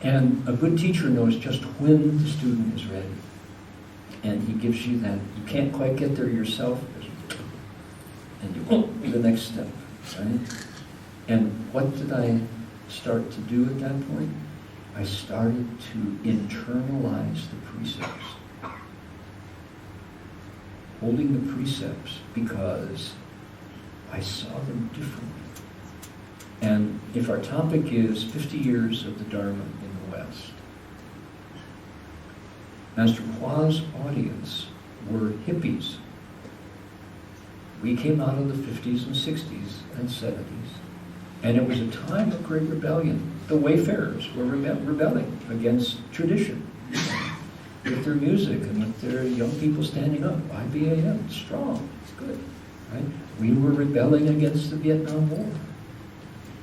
And a good teacher knows just when the student is ready. And he gives you that. You can't quite get there yourself, and you go to the next step, right? And what did I start to do at that point? I started to internalize the precepts. Holding the precepts because I saw them differently. And if our topic is 50 years of the Dharma in the West, Master Hua's audience were hippies. We came out of the 50s and 60s and 70s, and it was a time of great rebellion. The Wayfarers were rebelling against tradition, with their music and with their young people standing up. IBAM, strong, it's good, right? We were rebelling against the Vietnam War.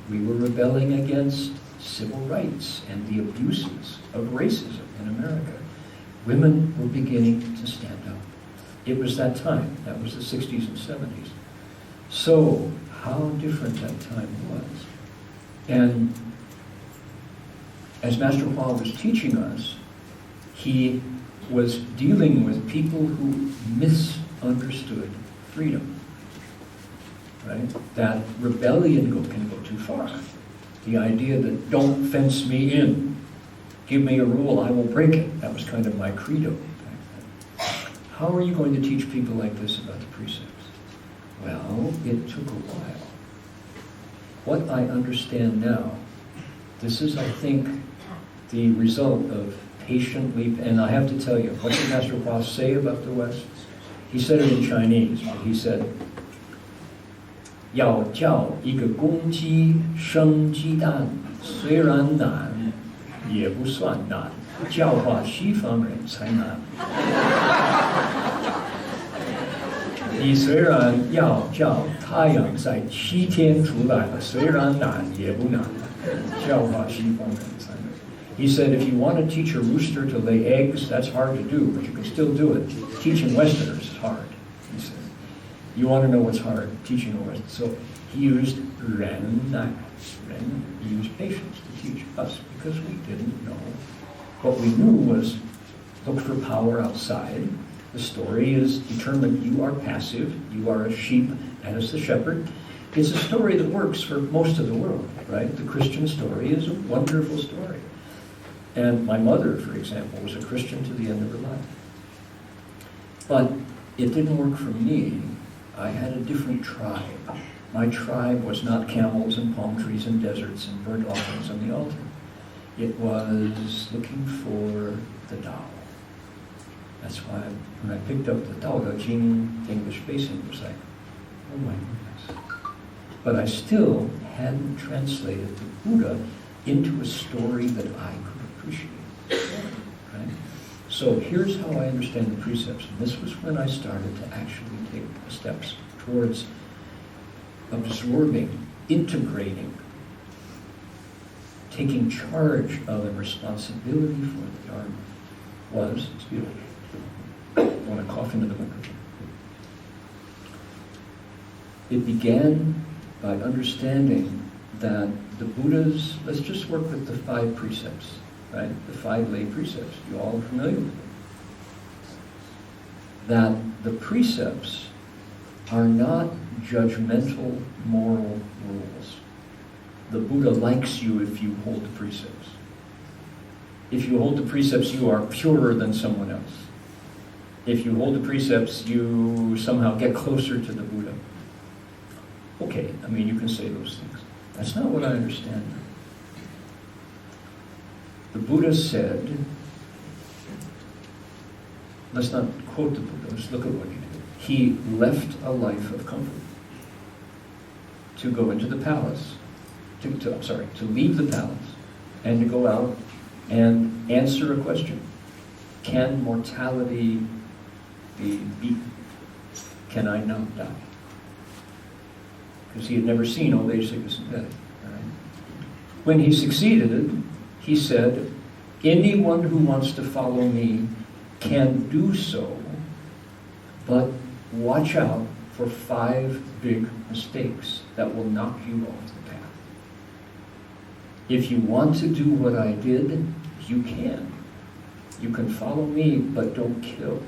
We were rebelling against civil rights and the abuses of racism in America. Women were beginning to stand up. It was that time. That was the 60s and 70s. So, how different that time was. And as Master Hua was teaching us, he was dealing with people who misunderstood freedom. Right? That rebellion can go too far. The idea that don't fence me in, give me a rule, I will break it. That was kind of my credo. How are you going to teach people like this about the precepts? Well, it took a while. What I understand now, this is, I think, the result of patiently, and I have to tell you, what did Master Hua say about the West? He said it in Chinese, but he said, 要叫一个公鸡生鸡蛋，虽然难，也不算难，教化西方人才难。你虽然要叫太阳在7天出来了，虽然难，也不难，教化西方人才难。He said, if you want to teach a rooster to lay eggs, that's hard to do, but you can still do it. Teaching Westerners is hard, he said. You want to know what's hard? Teaching a Western. So he used ren, he used patience to teach us because we didn't know. What we knew was look for power outside. The story is determined you are passive, you are a sheep as the shepherd. It's a story that works for most of the world, right? The Christian story is a wonderful story. And my mother, for example, was a Christian to the end of her life. But it didn't work for me. I had a different tribe. My tribe was not camels and palm trees and deserts and burnt offerings on the altar. It was looking for the Tao. That's why when I picked up the Tao Te Ching English basing, it was like, oh my goodness. But I still hadn't translated the Buddha into a story that I could appreciate. Right? So here's how I understand the precepts. And this was when I started to actually take steps towards absorbing, integrating, taking charge of and responsibility for the Dharma. Excuse me, I want to cough into the microphone. It began by understanding that the Buddha's, let's just work with the 5 precepts, right? The 5 lay precepts. You all are familiar with them. That the precepts are not judgmental moral rules. The Buddha likes you if you hold the precepts. If you hold the precepts, you are purer than someone else. If you hold the precepts, you somehow get closer to the Buddha. Okay, I mean, you can say those things. That's not what I understand. The Buddha said, let's not quote the Buddha, let's look at what he did. He left a life of comfort to go into the palace, to leave the palace and to go out and answer a question. Can mortality be beaten? Can I not die? Because he had never seen old age, sickness, and death. Right? When he succeeded, he said, anyone who wants to follow me can do so, but watch out for 5 big mistakes that will knock you off the path. If you want to do what I did, you can. You can follow me, but don't kill.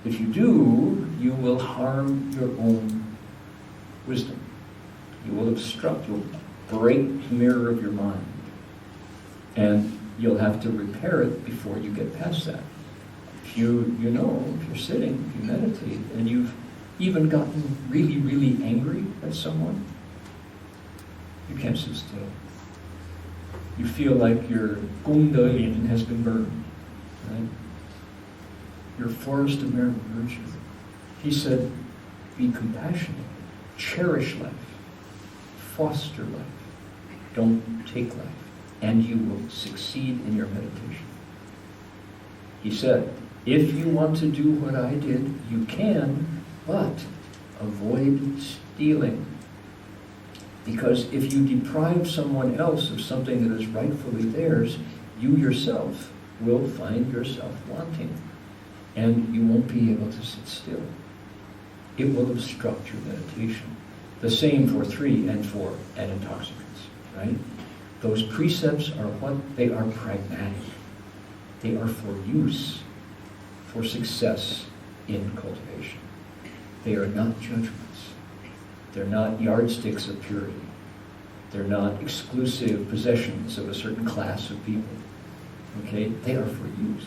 If you do, you will harm your own wisdom. You will obstruct, you'll break the mirror of your mind. And you'll have to repair it before you get past that. If if you're sitting, if you meditate, and you've even gotten really, really angry at someone, you can't sit still. You feel like your gongde yin has been burned, right? Your forest of merit and virtue. He said, be compassionate, cherish life, foster life, don't take life, and you will succeed in your meditation. He said, if you want to do what I did, you can, but avoid stealing. Because if you deprive someone else of something that is rightfully theirs, you yourself will find yourself wanting, and you won't be able to sit still. It will obstruct your meditation. The same for 3 and 4 and intoxicants, right? Those precepts are what? They are pragmatic. They are for use, for success in cultivation. They are not judgments. They're not yardsticks of purity. They're not exclusive possessions of a certain class of people. Okay? They are for use.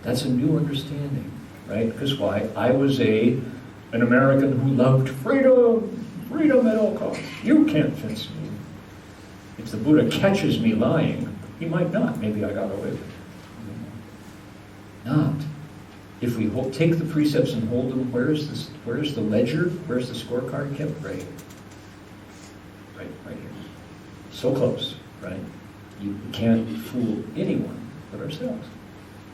That's a new understanding, right? Because why? I was an American who loved freedom, freedom at all costs. You can't fence me. If the Buddha catches me lying, he might not. Maybe I got away with it. Not. If we take the precepts and hold them, where's the ledger? Where's the scorecard kept? Right here. So close, right? You can't fool anyone but ourselves.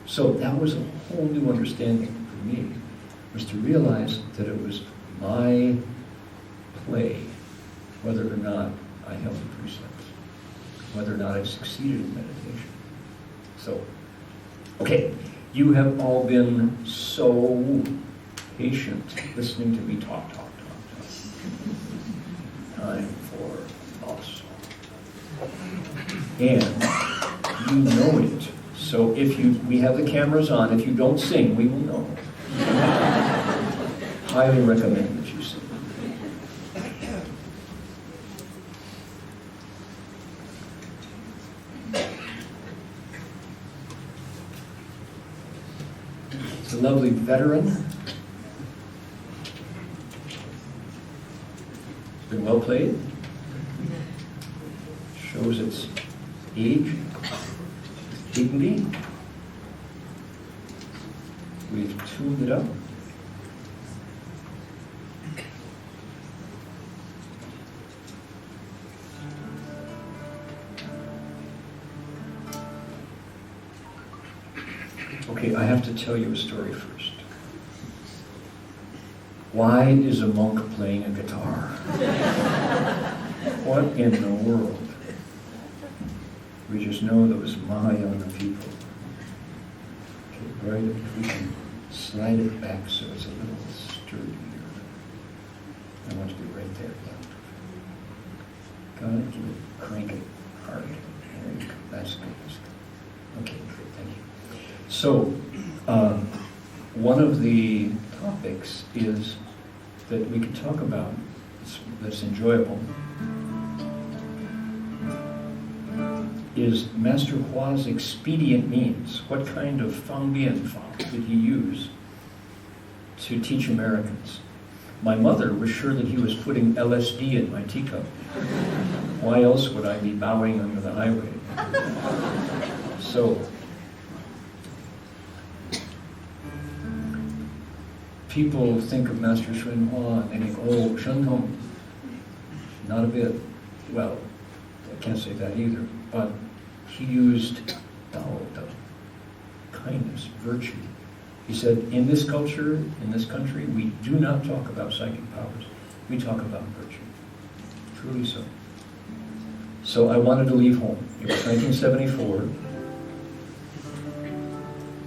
So that was a whole new understanding for me, was to realize that it was my play whether or not I held the precepts, whether or not I succeeded in meditation. So, okay. You have all been so patient listening to me talk. Time for lost song. And you know it. So we have the cameras on. If you don't sing, we will know. Highly recommend that you sing. A lovely veteran. It's been well played. Shows its age, dignity. We've tuned it up. Okay, I have to tell you a story first. Why is a monk playing a guitar? What in the world? We just know those Mahayana people. Okay, right, if we can slide it back so it's a little sturdier. I want to be right there. Got it? Give it, crank it hard. There you go. That's good. Okay, good, thank you. So, one of the topics is that we can talk about that's enjoyable is Master Hua's expedient means. What kind of fangbian did he use to teach Americans? My mother was sure that he was putting LSD in my teacup. Why else would I be bowing under the highway? So, people think of Master Hsuan Hua and they think, oh, Shen Tong. Not a bit. Well, I can't say that either. But he used Dao, kindness, virtue. He said, in this culture, in this country, we do not talk about psychic powers. We talk about virtue. Truly so. So I wanted to leave home. It was 1974.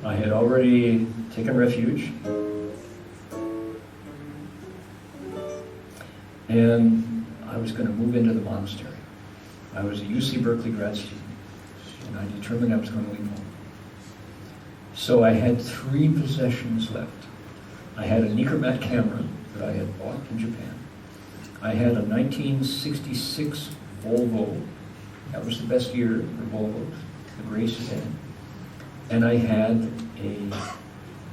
I had already taken refuge. And I was going to move into the monastery. I was a UC Berkeley grad student, and I determined I was going to leave home. So I had 3 possessions left. I had a Nikkermat camera that I had bought in Japan. I had a 1966 Volvo. That was the best year for Volvos, the gray sedan. And I had a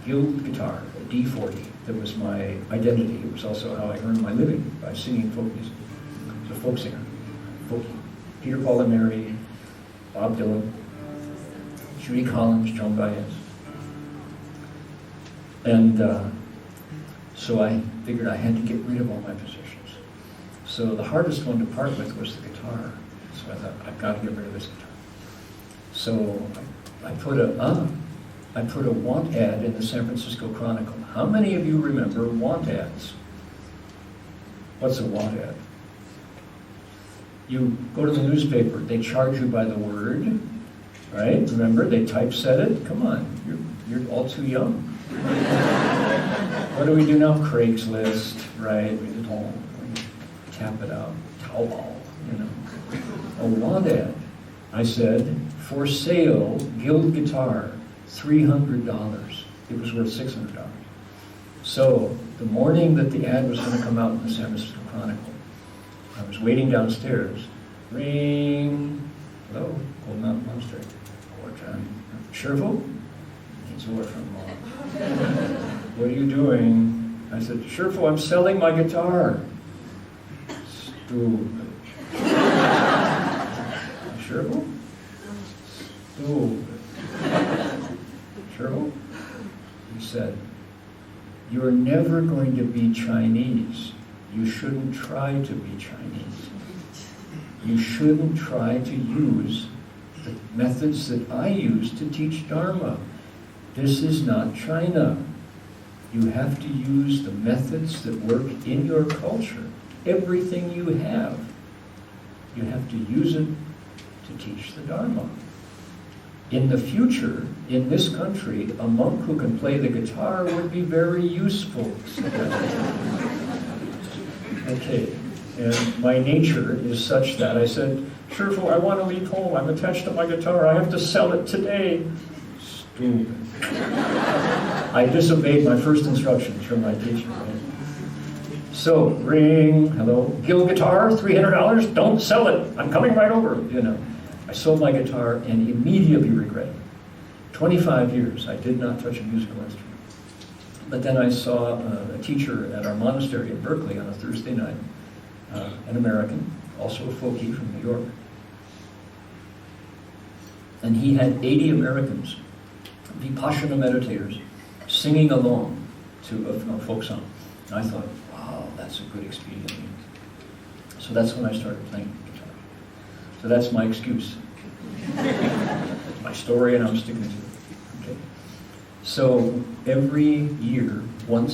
guild guitar, a D40, that was my identity. It was also how I earned my living, by singing folk music. I was a folk singer, folky. Peter, Paul and Mary, Bob Dylan, Judy Collins, Joan Baez. And so I figured I had to get rid of all my possessions. So the hardest one to part with was the guitar. So I thought, I've got to get rid of this guitar. So I put a want ad in the San Francisco Chronicle. How many of you remember want ads? What's a want ad? You go to the newspaper, they charge you by the word, right? Remember, they typeset it. Come on, you're all too young. What do we do now? Craigslist, right? We tap it out. Taobao, you know. A want ad. I said, for sale, guild guitar, $300. It was worth $600. So the morning that the ad was going to come out in the San Francisco Chronicle, I was waiting downstairs. Ring. Hello, Old Mountain Monastery. Shifu? He's over from what are you doing? I said, Shifu, I'm selling my guitar. Stupid. Shifu? Stupid. Shifu? He said, you're never going to be Chinese. You shouldn't try to be Chinese. You shouldn't try to use the methods that I use to teach Dharma. This is not China. You have to use the methods that work in your culture. Everything you have to use it to teach the Dharma. In the future, in this country, a monk who can play the guitar would be very useful. Okay, and my nature is such that I said, Shifu, I want to leave home. I'm attached to my guitar. I have to sell it today. Stupid. I disobeyed my first instructions from my teacher. Right? So, ring, hello, guild guitar, $300, don't sell it. I'm coming right over, you know. I sold my guitar and immediately regretted it. 25 years, I did not touch a musical instrument. But then I saw a teacher at our monastery in Berkeley on a Thursday night, an American, also a folkie from New York. And he had 80 Americans, Vipassana meditators, singing along to a folk song. And I thought, wow, that's a good expedient. So that's when I started playing guitar. So that's my excuse. My story, and I'm sticking to it. Okay. So every year, one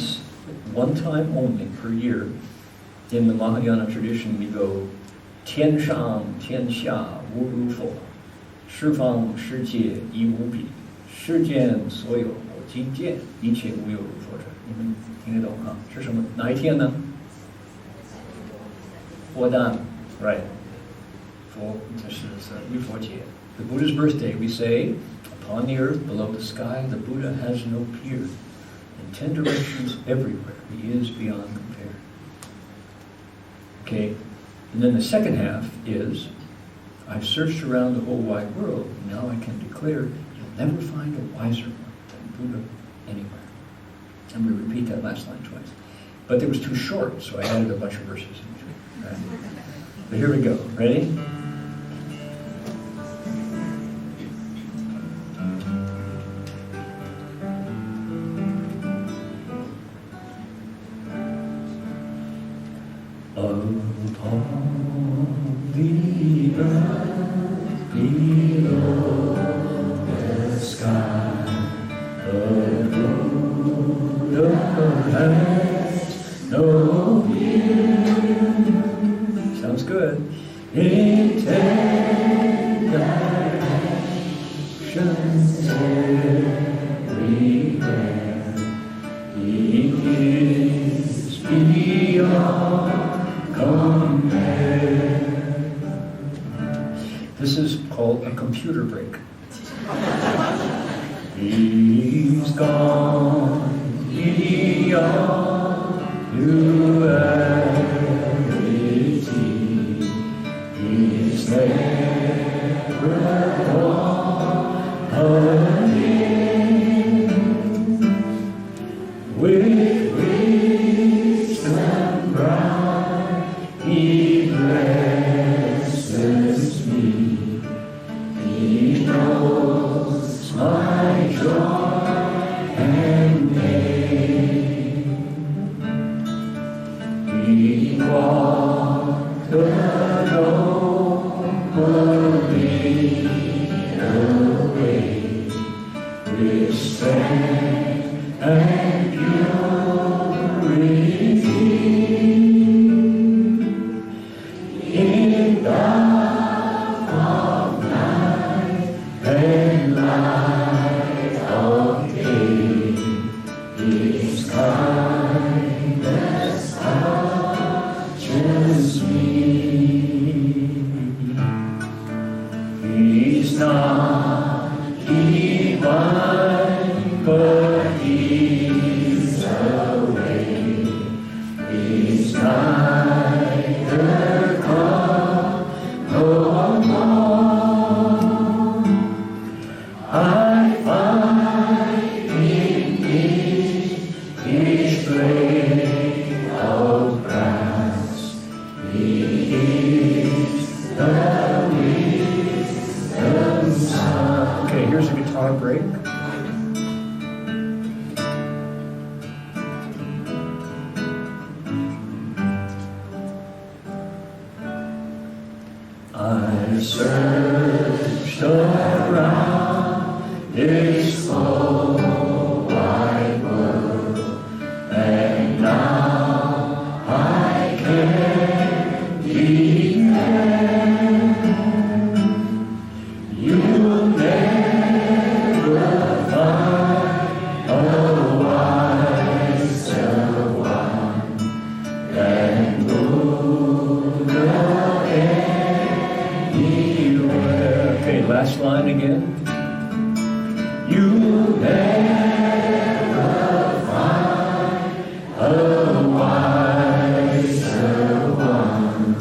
time only per year, in the Mahayana tradition, we go, 天上天下无如佛，十方世界亦无比，世间所有境界，一切无有如佛者。你们听得懂啊？是什么？哪一天呢？佛诞 right? 佛，这是浴佛节。The Buddha's birthday, we say, upon the earth, below the sky, the Buddha has no peer. In 10 directions everywhere, he is beyond compare. Okay, and then the second half is, I've searched around the whole wide world, and now I can declare, you'll never find a wiser one than Buddha anywhere. And we repeat that last line twice. But it was too short, so I added a bunch of verses in between. Right? But here we go. Ready? Upon the earth below the sky, the Buddha has no peer. Sounds good. In 10 directions everywhere, he is beyond compare. This is called a computer break. He's gone beyond humanity. He's never gone again. With wisdom bright, he blesses me. He knows my joy and pain. He walked alone, but lead away with strength and purity. In dark of night and light of day, His kindness touches me. He's not divine, but He's away. He's neither come nor gone. I find in His blade of grass. He is the wisdom sun. Okay, here's a guitar break. I searched around this whole wide world, and now I can declare you'll never find a wiser one than Buddha anywhere. Okay, last line again. You'll never find a wiser one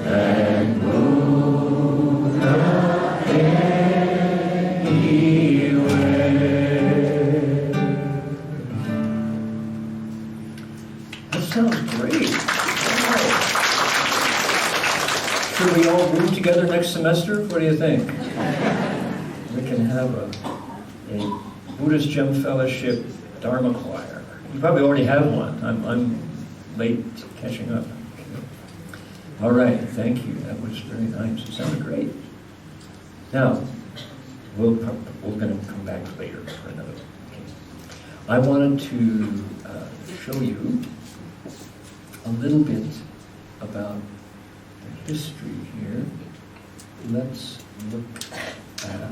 than Buddha anywhere. That sounds great. Wow. Should we all move together next semester? What do you think? We can have a Buddhist Gem Fellowship Dharma choir. You probably already have one. I'm late catching up. All right, thank you. That was very nice. It sounded great. Now, we're going to come back later for another one. Okay. I wanted to show you a little bit about the history here. Let's look at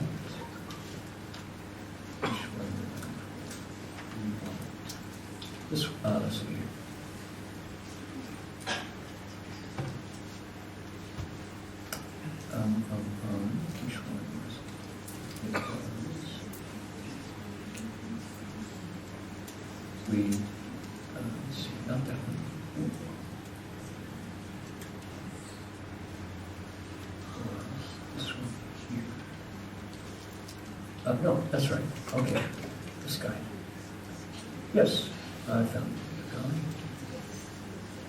which one we want. This let's see here. Which one is it? Let's see, not that one. This one here. No, that's right. Okay, this guy. Yes, I found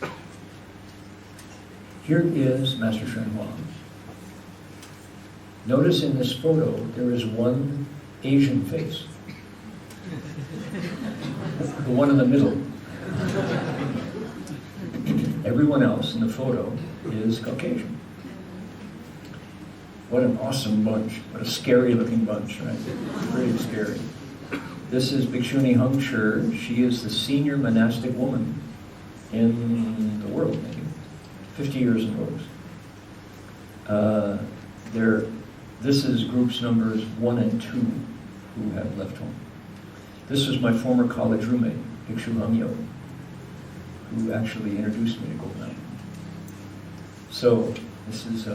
it. Here is Master Shen Huang. Notice in this photo there is one Asian face. The one in the middle. Everyone else in the photo is Caucasian. What an awesome bunch. What a scary looking bunch, right? Pretty scary. This is Ven Heng Sure. She is the senior monastic woman in the world, maybe. 50 years in robes. This is groups numbers 1 and 2 who have left home. This was my former college roommate, Bhikshu Hamyo, who actually introduced me to Golden. So this is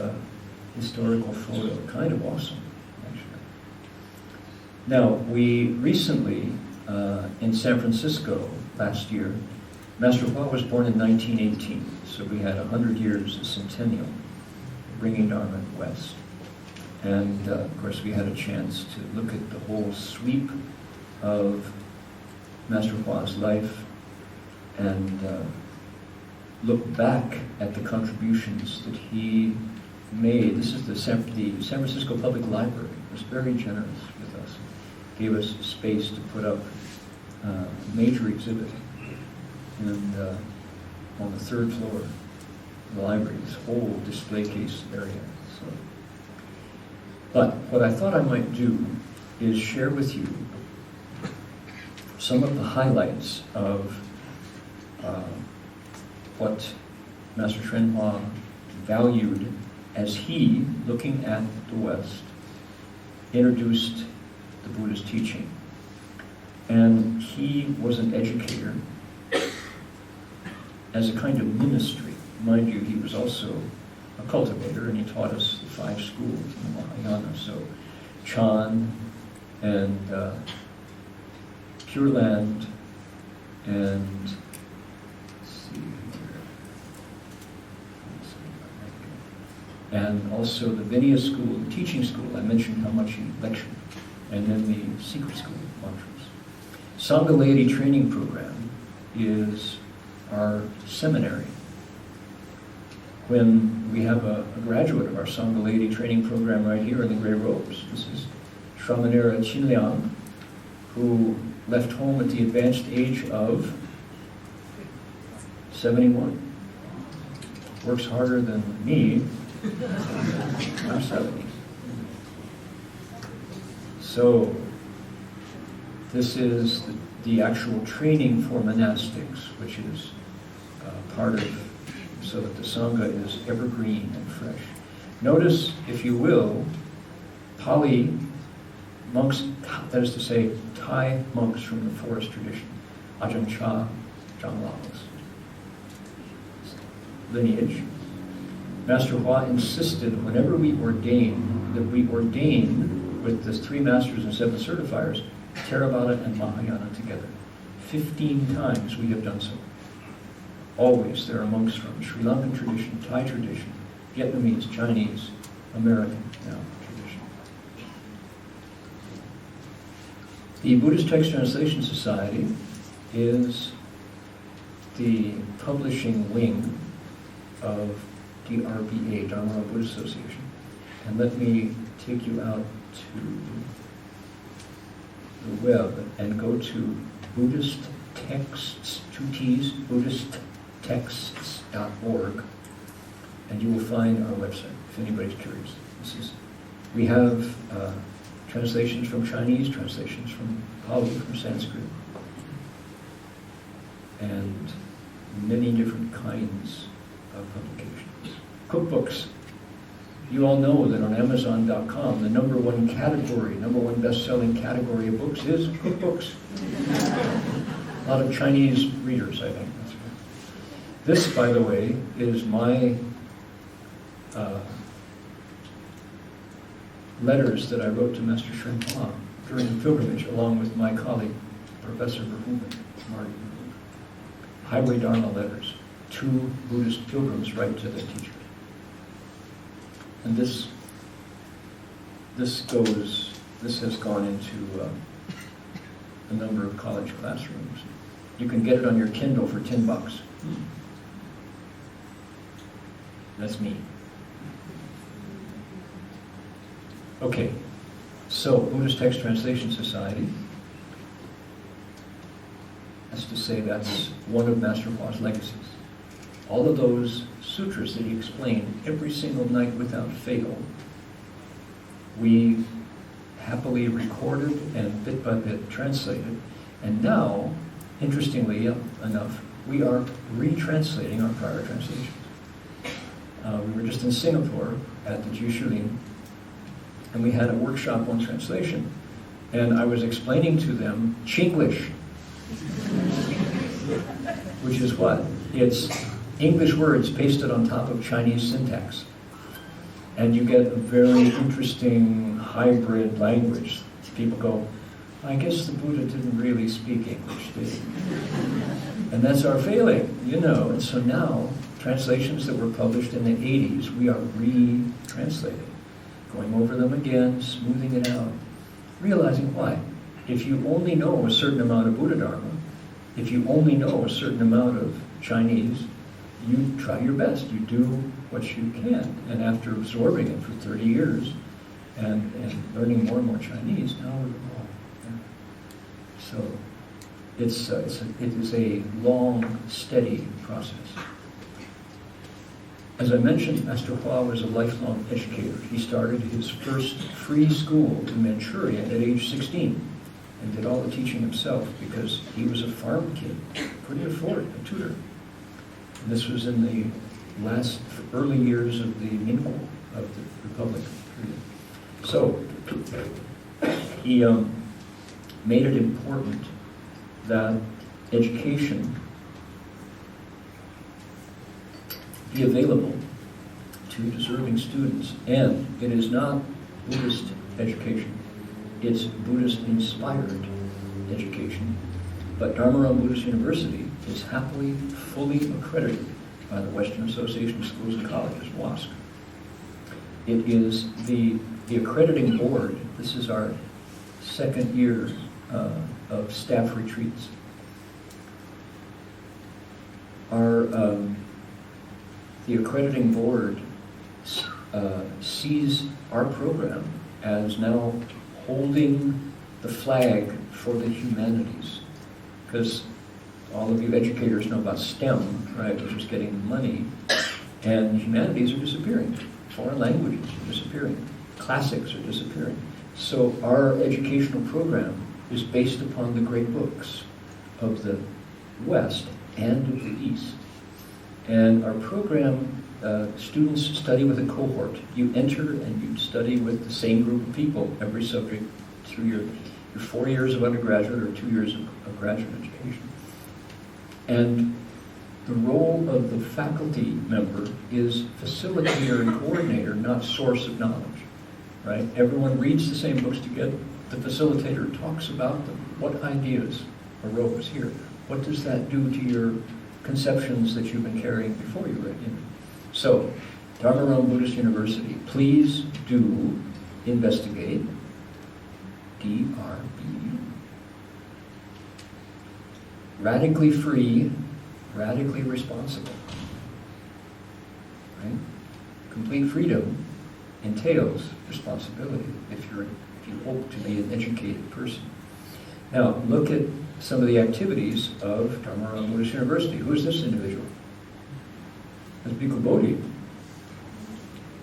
historical photo. Kind of awesome, actually. Now, we recently, in San Francisco last year, Master Hua was born in 1918, so we had 100 years, a centennial, bringing Dharma west. And of course, we had a chance to look at the whole sweep of Master Hua's life and look back at the contributions that he made. This is the San Francisco Public Library. It was very generous with us. Gave us space to put up a major exhibit and on the third floor of the library, this whole display case area. So, but what I thought I might do is share with you some of the highlights of what Master Hsuan Hua valued as he, looking at the West, introduced the Buddha's teaching. And he was an educator as a kind of ministry. Mind you, he was also a cultivator, and he taught us the 5 schools in the Mahayana. So, Chan and Pure Land and and also the Vinaya school, the teaching school. I mentioned how much he lectured. And then the secret school of mantras. Sangha Laity Training Program is our seminary. When we have a graduate of our Sangha Laity Training Program right here in the Gray Robes, this is Shramanera Chinliang, who left home at the advanced age of 71. Works harder than me. I'm 70. So this is the actual training for monastics, which is part of, so that the Sangha is evergreen and fresh. Notice, if you will, Pali monks, that is to say, Thai monks from the forest tradition, Ajahn Chah, Janglalas lineage. Master Hua insisted whenever we ordain, that we ordain with the 3 masters and 7 certifiers, Theravada and Mahayana together. 15 times we have done so. Always there are monks from Sri Lankan tradition, Thai tradition, Vietnamese, Chinese, American now tradition. The Buddhist Text Translation Society is the publishing wing of DRBA, Dharma Buddhist Association. And let me take you out to the web and go to Buddhist Texts, 2 T's, BuddhistTexts.org, and you will find our website, if anybody's curious. We have translations from Chinese, translations from Pali, from Sanskrit, and many different kinds of publications. Cookbooks. You all know that on Amazon.com, the number one best-selling category of books is cookbooks. A lot of Chinese readers, I think. That's right. This, by the way, is my letters that I wrote to Master Hsuan Hua during the pilgrimage, along with my colleague, Professor Verhoeven, Marty. Highway Dharma letters. 2 Buddhist pilgrims write to their teacher. And this has gone into a number of college classrooms. You can get it on your Kindle for $10. That's me. Okay, so Buddhist Text Translation Society. That's to say that's one of Master Hua's legacies. All of those sutras that he explained every single night without fail, we happily recorded and bit by bit translated. And now, interestingly enough, we are retranslating our prior translations. We were just in Singapore at the Jishulin, and we had a workshop on translation. And I was explaining to them Chinglish, which is what? It's English words pasted on top of Chinese syntax. And you get a very interesting hybrid language. People go, I guess the Buddha didn't really speak English, did he? And that's our failing, you know. And so now, translations that were published in the 80s, we are retranslating, going over them again, smoothing it out, realizing why. If you only know a certain amount of Buddha Dharma, if you only know a certain amount of Chinese, you try your best, you do what you can. And after absorbing it for 30 years and learning more and more Chinese, now we're all. So it is a long, steady process. As I mentioned, Master Hua was a lifelong educator. He started his first free school in Manchuria at age 16 and did all the teaching himself because he was a farm kid, couldn't afford a tutor. And this was in the last early years of the Mingguo, of the Republic period. So he made it important that education be available to deserving students. And it is not Buddhist education. It's Buddhist-inspired education. But Dharma Buddhist University is happily, fully accredited by the Western Association of Schools and Colleges, WASC. It is the accrediting board. This is our second year of staff retreats. The accrediting board sees our program as now holding the flag for the humanities. Because all of you educators know about STEM, right, which is getting money, and humanities are disappearing. Foreign languages are disappearing. Classics are disappearing. So our educational program is based upon the great books of the West and of the East. And our program, students study with a cohort. You enter and you study with the same group of people, every subject, through your 4 years of undergraduate or 2 years of graduate education. And the role of the faculty member is facilitator and coordinator, not source of knowledge, right? Everyone reads the same books together. The facilitator talks about them. What ideas arose here? What does that do to your conceptions that you've been carrying before you read in? So, Dharma Realm Buddhist University, please do investigate DRB. Radically free, radically responsible. Right? Complete freedom entails responsibility if you hope to be an educated person. Now, look at some of the activities of Dharma Realm Buddhist University. Who is this individual? That's Bhikkhu Bodhi,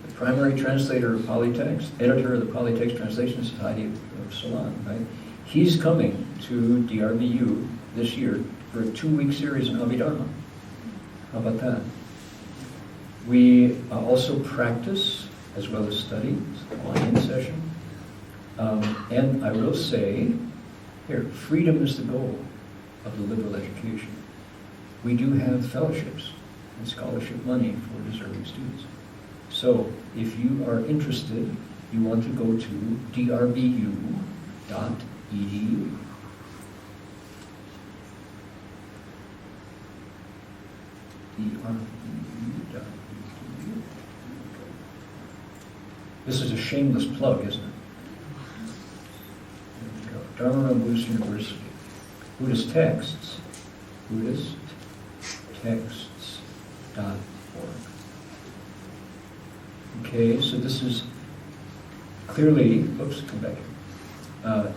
the primary translator of Polytext, editor of the Polytext Translation Society of Ceylon, right? He's coming to DRBU this year for a 2-week series on Abhidharma. How about that? We also practice as well as study. It's a line-in session. And I will say, here, freedom is the goal of the liberal education. We do have fellowships and scholarship money for deserving students. So if you are interested, you want to go to drbu.edu. drbu.edu. This is a shameless plug, isn't it? Dharma Realm Buddhist University. Buddhist Texts. BuddhistTexts.org. Okay, so this is clearly, oops, come back here.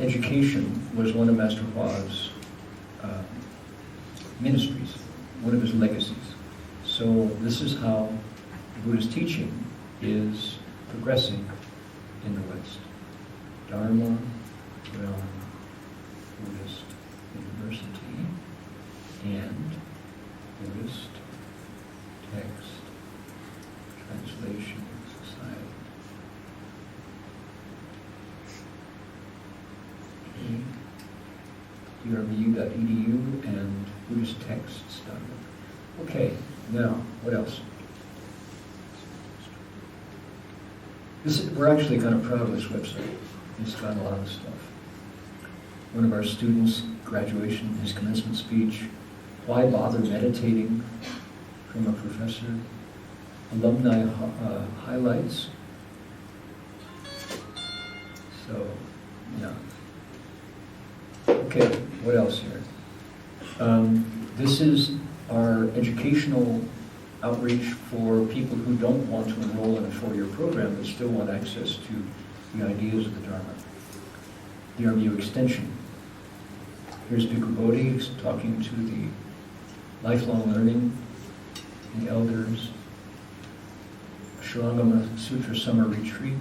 Education was one of Master Hua's ministries, one of his legacies. So this is how Buddhist teaching is progressing in the West. Dharma Realm Buddhist University and Buddhist Text Translation Society. Okay. drbu.edu and BuddhistTexts.org. Okay, now, what else? We're actually kind of proud of this website. It's got a lot of stuff. One of our students' graduation, his commencement speech, why bother meditating, from a professor. Alumni highlights. So, yeah. Okay, what else here? This is our educational outreach for people who don't want to enroll in a 4-year program but still want access to the ideas of the Dharma. The RMU extension. Here's Bhikkhu Bodhi talking to the lifelong learning, the elders. Shurangama Sutra Summer Retreat.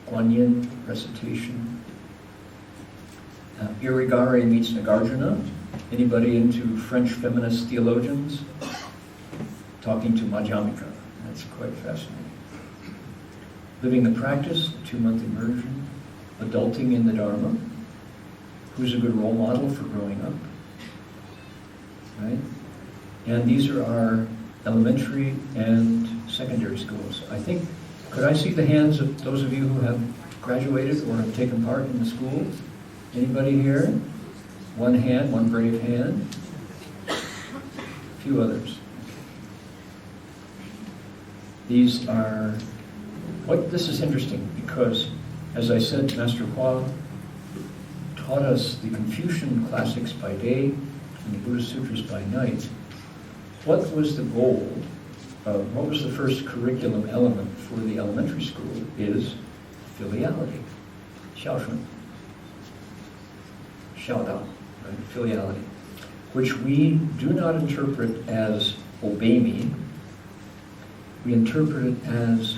Guan Yin recitation. Irigare meets Nagarjuna. Anybody into French feminist theologians? Talking to Madhyamika. That's quite fascinating. Living the practice, 2-month immersion. Adulting in the Dharma. Who's a good role model for growing up? Right? And these are our elementary and secondary schools. I think, could I see the hands of those of you who have graduated or have taken part in the school? Anybody here? One hand, one brave hand. A few others. These are, this is interesting because, as I said, Master Hua taught us the Confucian classics by day and the Buddhist sutras by night. What was the goal? What was the first curriculum element for the elementary school? Is filiality, 孝顺, 孝道, right? Filiality, which we do not interpret as obey me. We interpret it as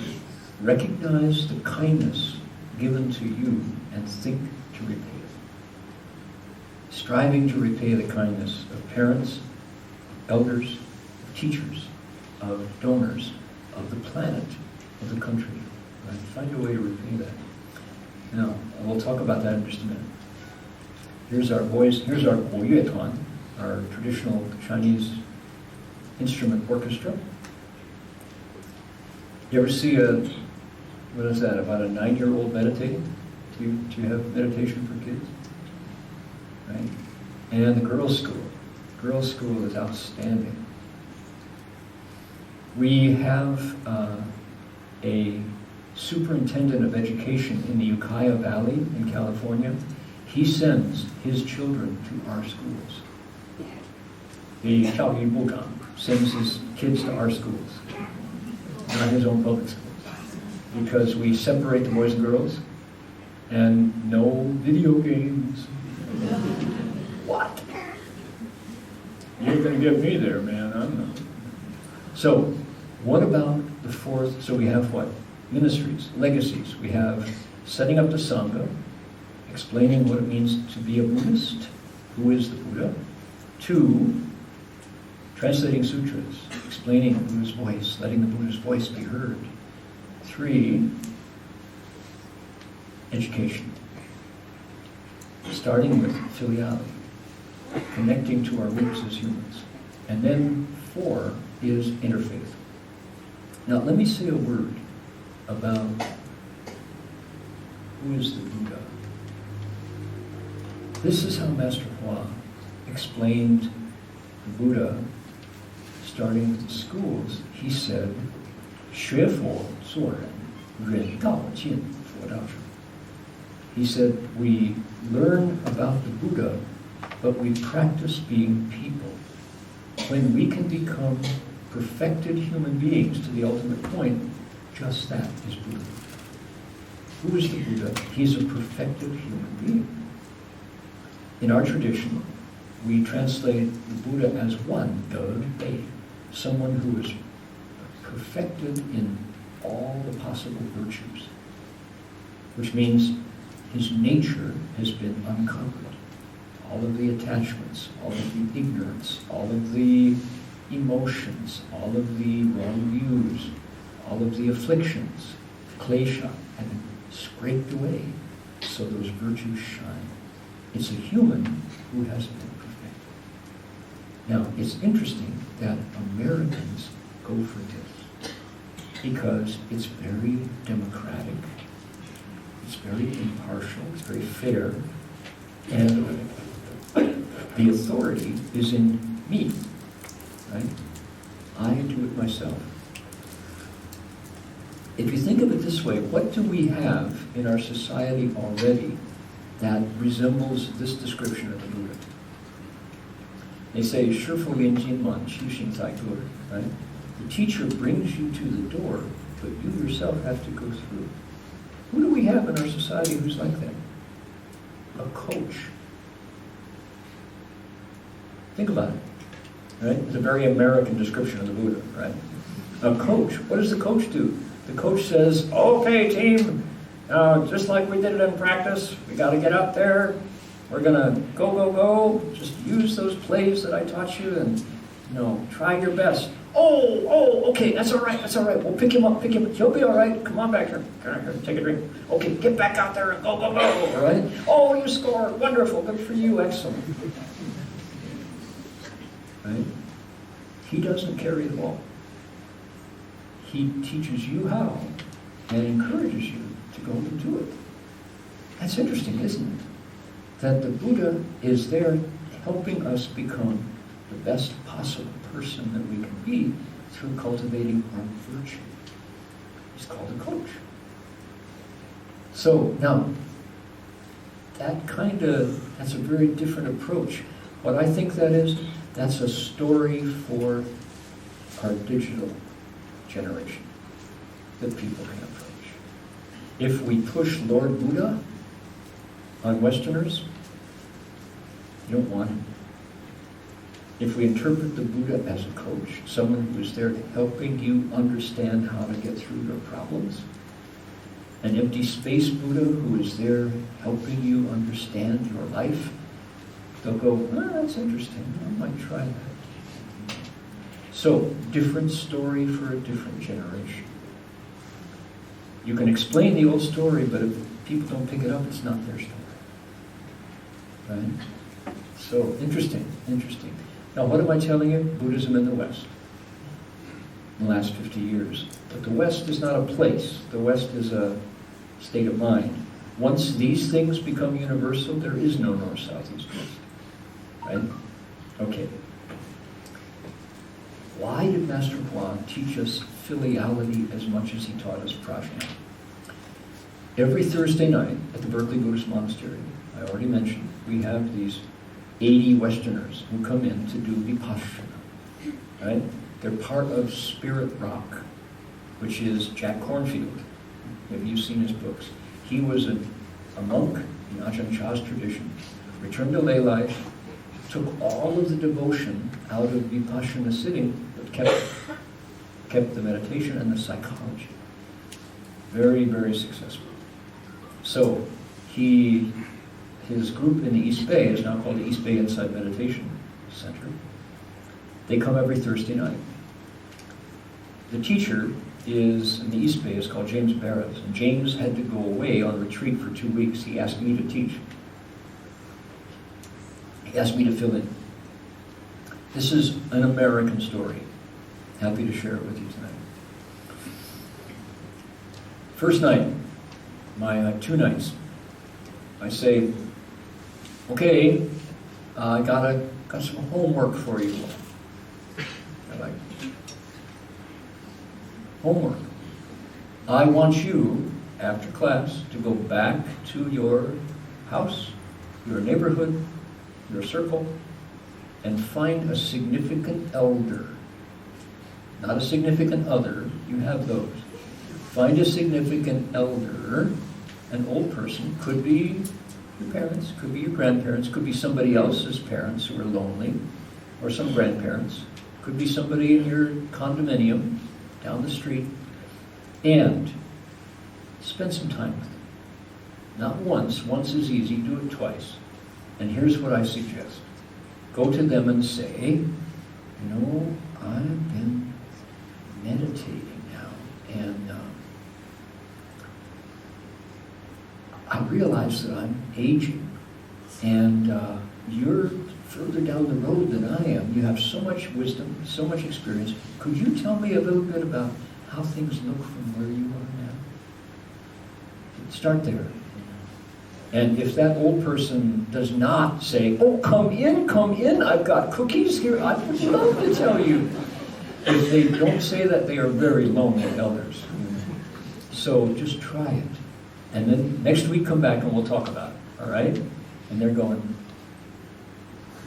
recognize the kindness given to you and think to repay it. Striving to repay the kindness of parents, elders, teachers, of donors, of the planet, of the country. Right? Find a way to repay that. Now, we'll talk about that in just a minute. Here's our boys, here's our Guo Yue Tuan, our traditional Chinese instrument orchestra. You ever see what is that, about a 9-year-old meditating? Do you have meditation for kids? Right? And the girls' school. Girls' school is outstanding. We have a superintendent of education in the Ukiah Valley in California. He sends his children to our schools. The 教育部长 sends his kids to our schools, not his own public schools, because we separate the boys and girls, and no video games. What? You're going to get me there, man. I'm not. So, what about the fourth? So we have what? Ministries, legacies. We have setting up the Sangha, explaining what it means to be a Buddhist, who is the Buddha. 2, translating sutras, explaining the Buddha's voice, letting the Buddha's voice be heard. 3, education, starting with filiality, connecting to our roots as humans. And then 4 is interfaith. Now let me say a word about who is the Buddha. This is how Master Hua explained the Buddha, starting with the schools. He said, 学佛做人，人道尽，佛道生. He said, we learn about the Buddha, but we practice being people. When we can become perfected human beings to the ultimate point, just that is Buddha. Who is the Buddha? He's a perfected human being. In our tradition, we translate the Buddha as one, Bei, someone who is perfected in all the possible virtues, which means his nature has been unconquered. All of the attachments, all of the ignorance, all of the emotions, all of the wrong views, all of the afflictions, klesha, have been scraped away so those virtues shine. It's a human who has been perfected. Now, it's interesting that Americans go for this. because it's very democratic, it's very impartial, it's very fair, and the authority is in me, right? I do it myself. If you think of it this way, what do we have in our society already that resembles this description of the Buddha? They say, 师父临经满，其行在个, right? The teacher brings you to the door, but you yourself have to go through. Who do we have in our society who's like that? A coach. Think about it, right? It's a very American description of the Buddha, right? A coach. What does the coach do? The coach says, okay, team, just like we did it in practice, we got to get up there. We're going to go. Just use those plays that I taught you and, try your best. Oh, okay, that's all right. We'll pick him up. He'll be all right. Come on back here. Come on here, take a drink. Okay, get back out there and go, all right? Oh, you scored. Wonderful. Good for you. Excellent. Right? He doesn't carry the ball. He teaches you how and encourages you to go and do it. That's interesting, isn't it? That the Buddha is there helping us become the best possible person that we can be through cultivating our virtue. He's called a coach. So now, that's a very different approach. What I think that is, that's a story for our digital generation that people can approach. If we push Lord Buddha on Westerners, you don't want him. If we interpret the Buddha as a coach, someone who is there helping you understand how to get through your problems, an empty space Buddha who is there helping you understand your life, they'll go, that's interesting, I might try that. So, different story for a different generation. You can explain the old story, but if people don't pick it up, it's not their story. Right? So, interesting. Now, what am I telling you? Buddhism in the West. In the last 50 years. But the West is not a place. The West is a state of mind. Once these things become universal, there is no north, south, east, west. Right? Okay. Why did Master Hua teach us filiality as much as he taught us prajna? Every Thursday night at the Berkeley Buddhist Monastery, I already mentioned, we have these 80 Westerners who come in to do vipassana. Right? They're part of Spirit Rock, which is Jack Kornfield. Have you seen his books? He was a monk in Ajahn Chah's tradition, returned to lay life, took all of the devotion out of vipassana sitting, but kept the meditation and the psychology. Very, very successful. So his group in the East Bay is now called the East Bay Insight Meditation Center. They come every Thursday night. The teacher in the East Bay is called James Barrett, and James had to go away on retreat for 2 weeks. He asked me to teach. He asked me to fill in. This is an American story. Happy to share it with you tonight. First night, my 2 nights, I say, okay, I got some homework for you. I like homework. I want you, after class, to go back to your house, your neighborhood, your circle, and find a significant elder. Not a significant other, you have those. Find a significant elder, an old person, could be your parents, could be your grandparents, could be somebody else's parents who are lonely, or some grandparents, could be somebody in your condominium down the street, and spend some time with them. Not once is easy, do it twice. And here's what I suggest. Go to them and say, I've been meditating now, and I realize that I'm aging, and you're further down the road than I am. You have so much wisdom, so much experience. Could you tell me a little bit about how things look from where you are now? Start there. And if that old person does not say, oh, come in, I've got cookies here, I would love to tell you. If they don't say that, they are very lonely elders. So just try it. And then next week come back and we'll talk about it, all right? And they're going,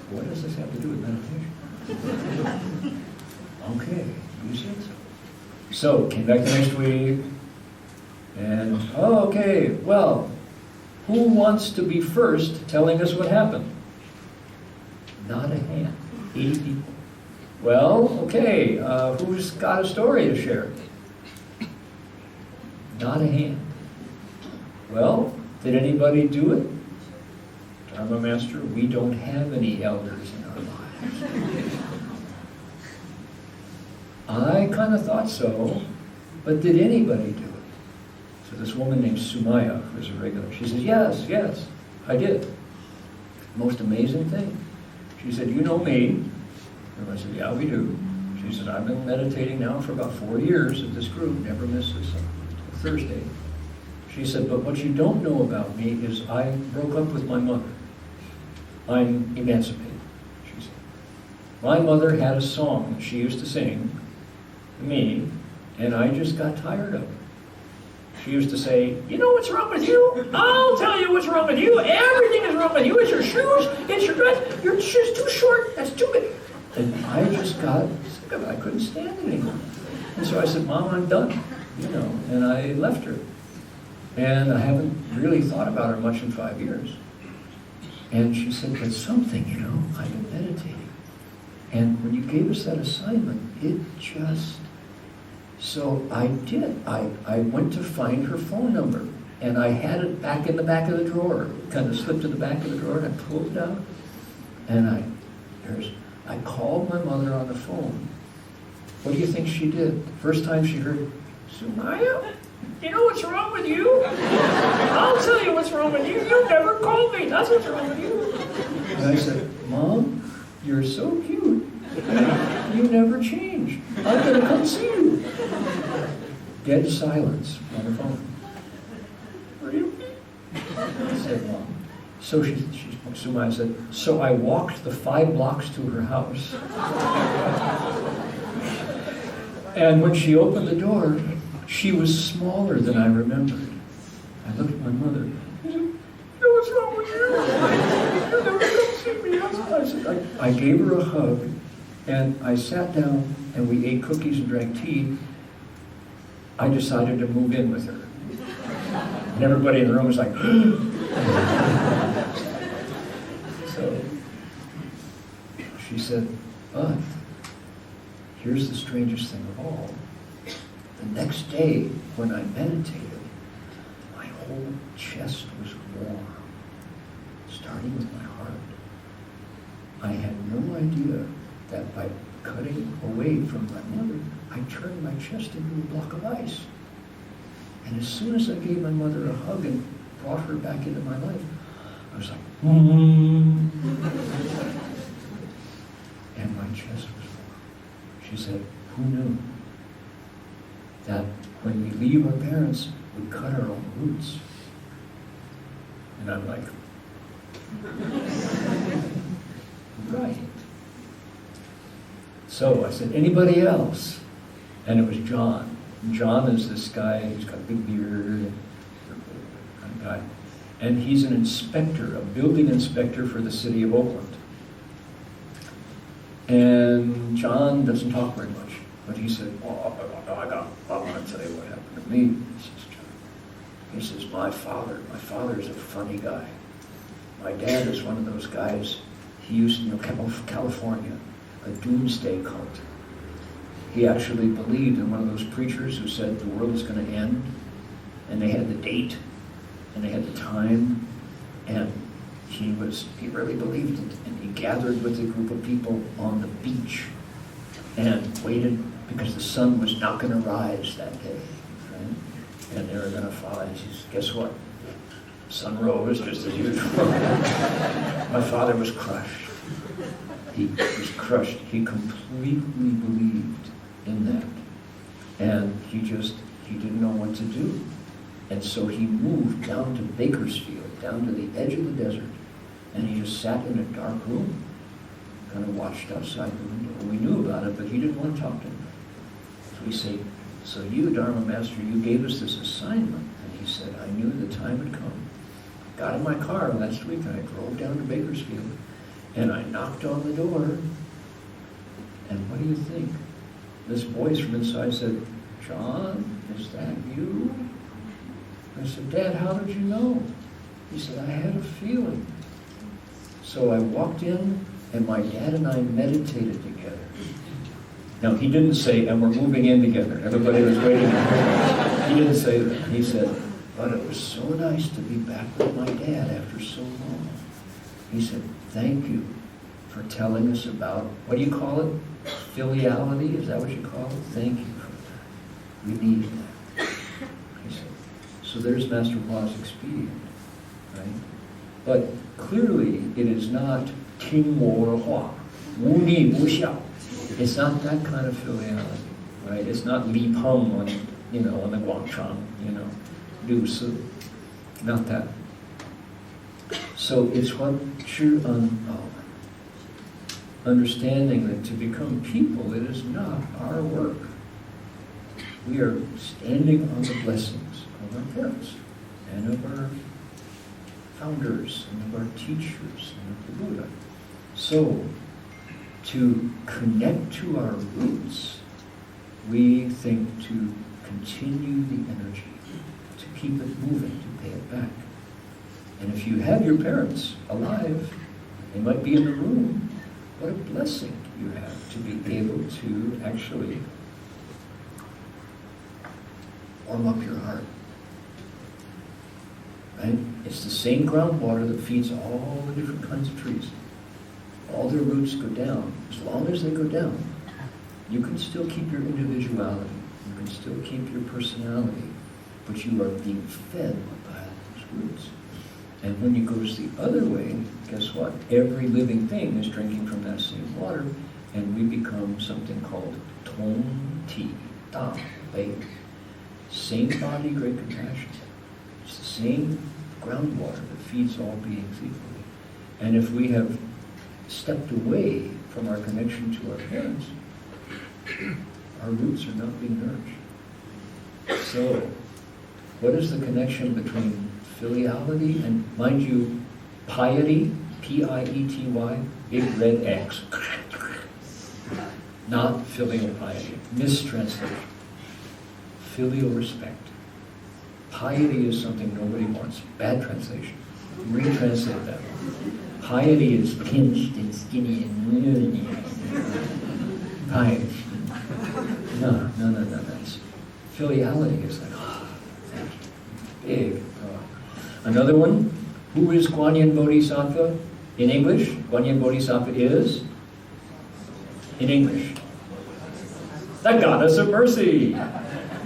what does this have to do with meditation? Okay, use it. So, came back the next week, and, oh, okay, well, who wants to be first telling us what happened? Not a hand. 80 people. Well, okay, who's got a story to share? Not a hand. Well, did anybody do it? Dharma Master, we don't have any elders in our lives. I kind of thought so, but did anybody do it? So this woman named Sumaya, who's a regular, she says, yes, I did. Most amazing thing. She said, you know me. And I said, yeah, we do. She said, I've been meditating now for about 4 years at this group, never misses a Thursday. She said, but what you don't know about me is I broke up with my mother. I'm emancipated, she said. My mother had a song that she used to sing to me, and I just got tired of it. She used to say, you know what's wrong with you? I'll tell you what's wrong with you. Everything is wrong with you. It's your shoes, it's your dress. Your shoes too short, that's too big. And I just got sick of it. I couldn't stand it anymore. And so I said, Mom, I'm done, and I left her. And I haven't really thought about her much in 5 years. And she said, but something, I've been meditating. And when you gave us that assignment, it just... So I did. I went to find her phone number. And I had it back in the back of the drawer. Kind of slipped to the back of the drawer, and I pulled it out. And I called my mother on the phone. What do you think she did? The first time she heard, Sumaya, you know what's wrong with you? I'll tell you what's wrong with you. You never called me. That's what's wrong with you. And I said, Mom, you're so cute. You never change. I'm going to come see you. Dead silence on the phone. Really? I said, Mom. So Sumaya said, so I walked the 5 blocks to her house. And when she opened the door, she was smaller than I remembered. I looked at my mother. I said, what's wrong with you? You never come see me. I gave her a hug, and I sat down, and we ate cookies and drank tea. I decided to move in with her. And everybody in the room was like, So she said, but here's the strangest thing of all. The next day, when I meditated, my whole chest was warm, starting with my heart. I had no idea that by cutting away from my mother, I turned my chest into a block of ice. And as soon as I gave my mother a hug and brought her back into my life, I was like, And my chest was warm. She said, who knew that when we leave our parents, we cut our own roots? And I'm like, right. So I said, anybody else? And it was John. And John is this guy, he's got a big beard, kind of guy. And he's an inspector, a building inspector for the city of Oakland. And John doesn't talk very much, but he said, I want to tell you what happened to me, says John. He says, my father's a funny guy. My dad is one of those guys, he used to, California, a doomsday cult. He actually believed in one of those preachers who said the world is going to end, and they had the date, and they had the time, and he really believed it. And he gathered with a group of people on the beach and waited because the sun was not going to rise that day, right? And they were going to follow. And he says, guess what? The sun rose just as usual. My father was crushed. He was crushed. He completely believed in that. And he didn't know what to do. And so he moved down to Bakersfield, down to the edge of the desert, and he just sat in a dark room, kind of watched outside the window. We knew about it, but he didn't want to talk to him. So we say, so you, Dharma Master, you gave us this assignment. And he said, I knew the time had come. Got in my car last week, and I drove down to Bakersfield, and I knocked on the door. And what do you think? This voice from inside said, John, is that you? I said, Dad, how did you know? He said, I had a feeling. So I walked in, and my dad and I meditated together. Now, he didn't say, and we're moving in together. Everybody was waiting. He didn't say that. He said, but it was so nice to be back with my dad after so long. He said, thank you for telling us about, what do you call it? Filiality? Is that what you call it? Thank you for that. We need that. He said. So there's Master Hua's expedient, right? But clearly it is not Ting Wo Hua, Wu Ni Wu Xiao. It's not that kind of filiality, right? It's not Li Peng on the Guangchang, Liu Su. Not that. So it's what understanding that to become people, it is not our work. We are standing on the blessings of our parents and of our founders and of our teachers and of the Buddha. So, to connect to our roots, we think to continue the energy, to keep it moving, to pay it back. And if you have your parents alive, they might be in the room, what a blessing you have to be able to actually warm up your heart. Right? It's the same groundwater that feeds all the different kinds of trees. All their roots go down. As long as they go down, you can still keep your individuality. You can still keep your personality. But you are being fed by those roots. And when it goes the other way, guess what? Every living thing is drinking from that same water, and we become something called Tong Ti Da Bei. Same body, great compassion. It's the same groundwater that feeds all beings equally. And if we have stepped away from our connection to our parents, our roots are not being nourished. So, what is the connection between filiality and, mind you, piety, P-I-E-T-Y, big red X, not filial piety, mistranslation. Filial respect. Piety is something nobody wants. Bad translation. Retranslate that one. Piety is pinched and skinny and piety. No. That's filiality is like, big. Another one. Who is Guan Yin Bodhisattva in English? Guan Yin Bodhisattva is in English. The Goddess of Mercy.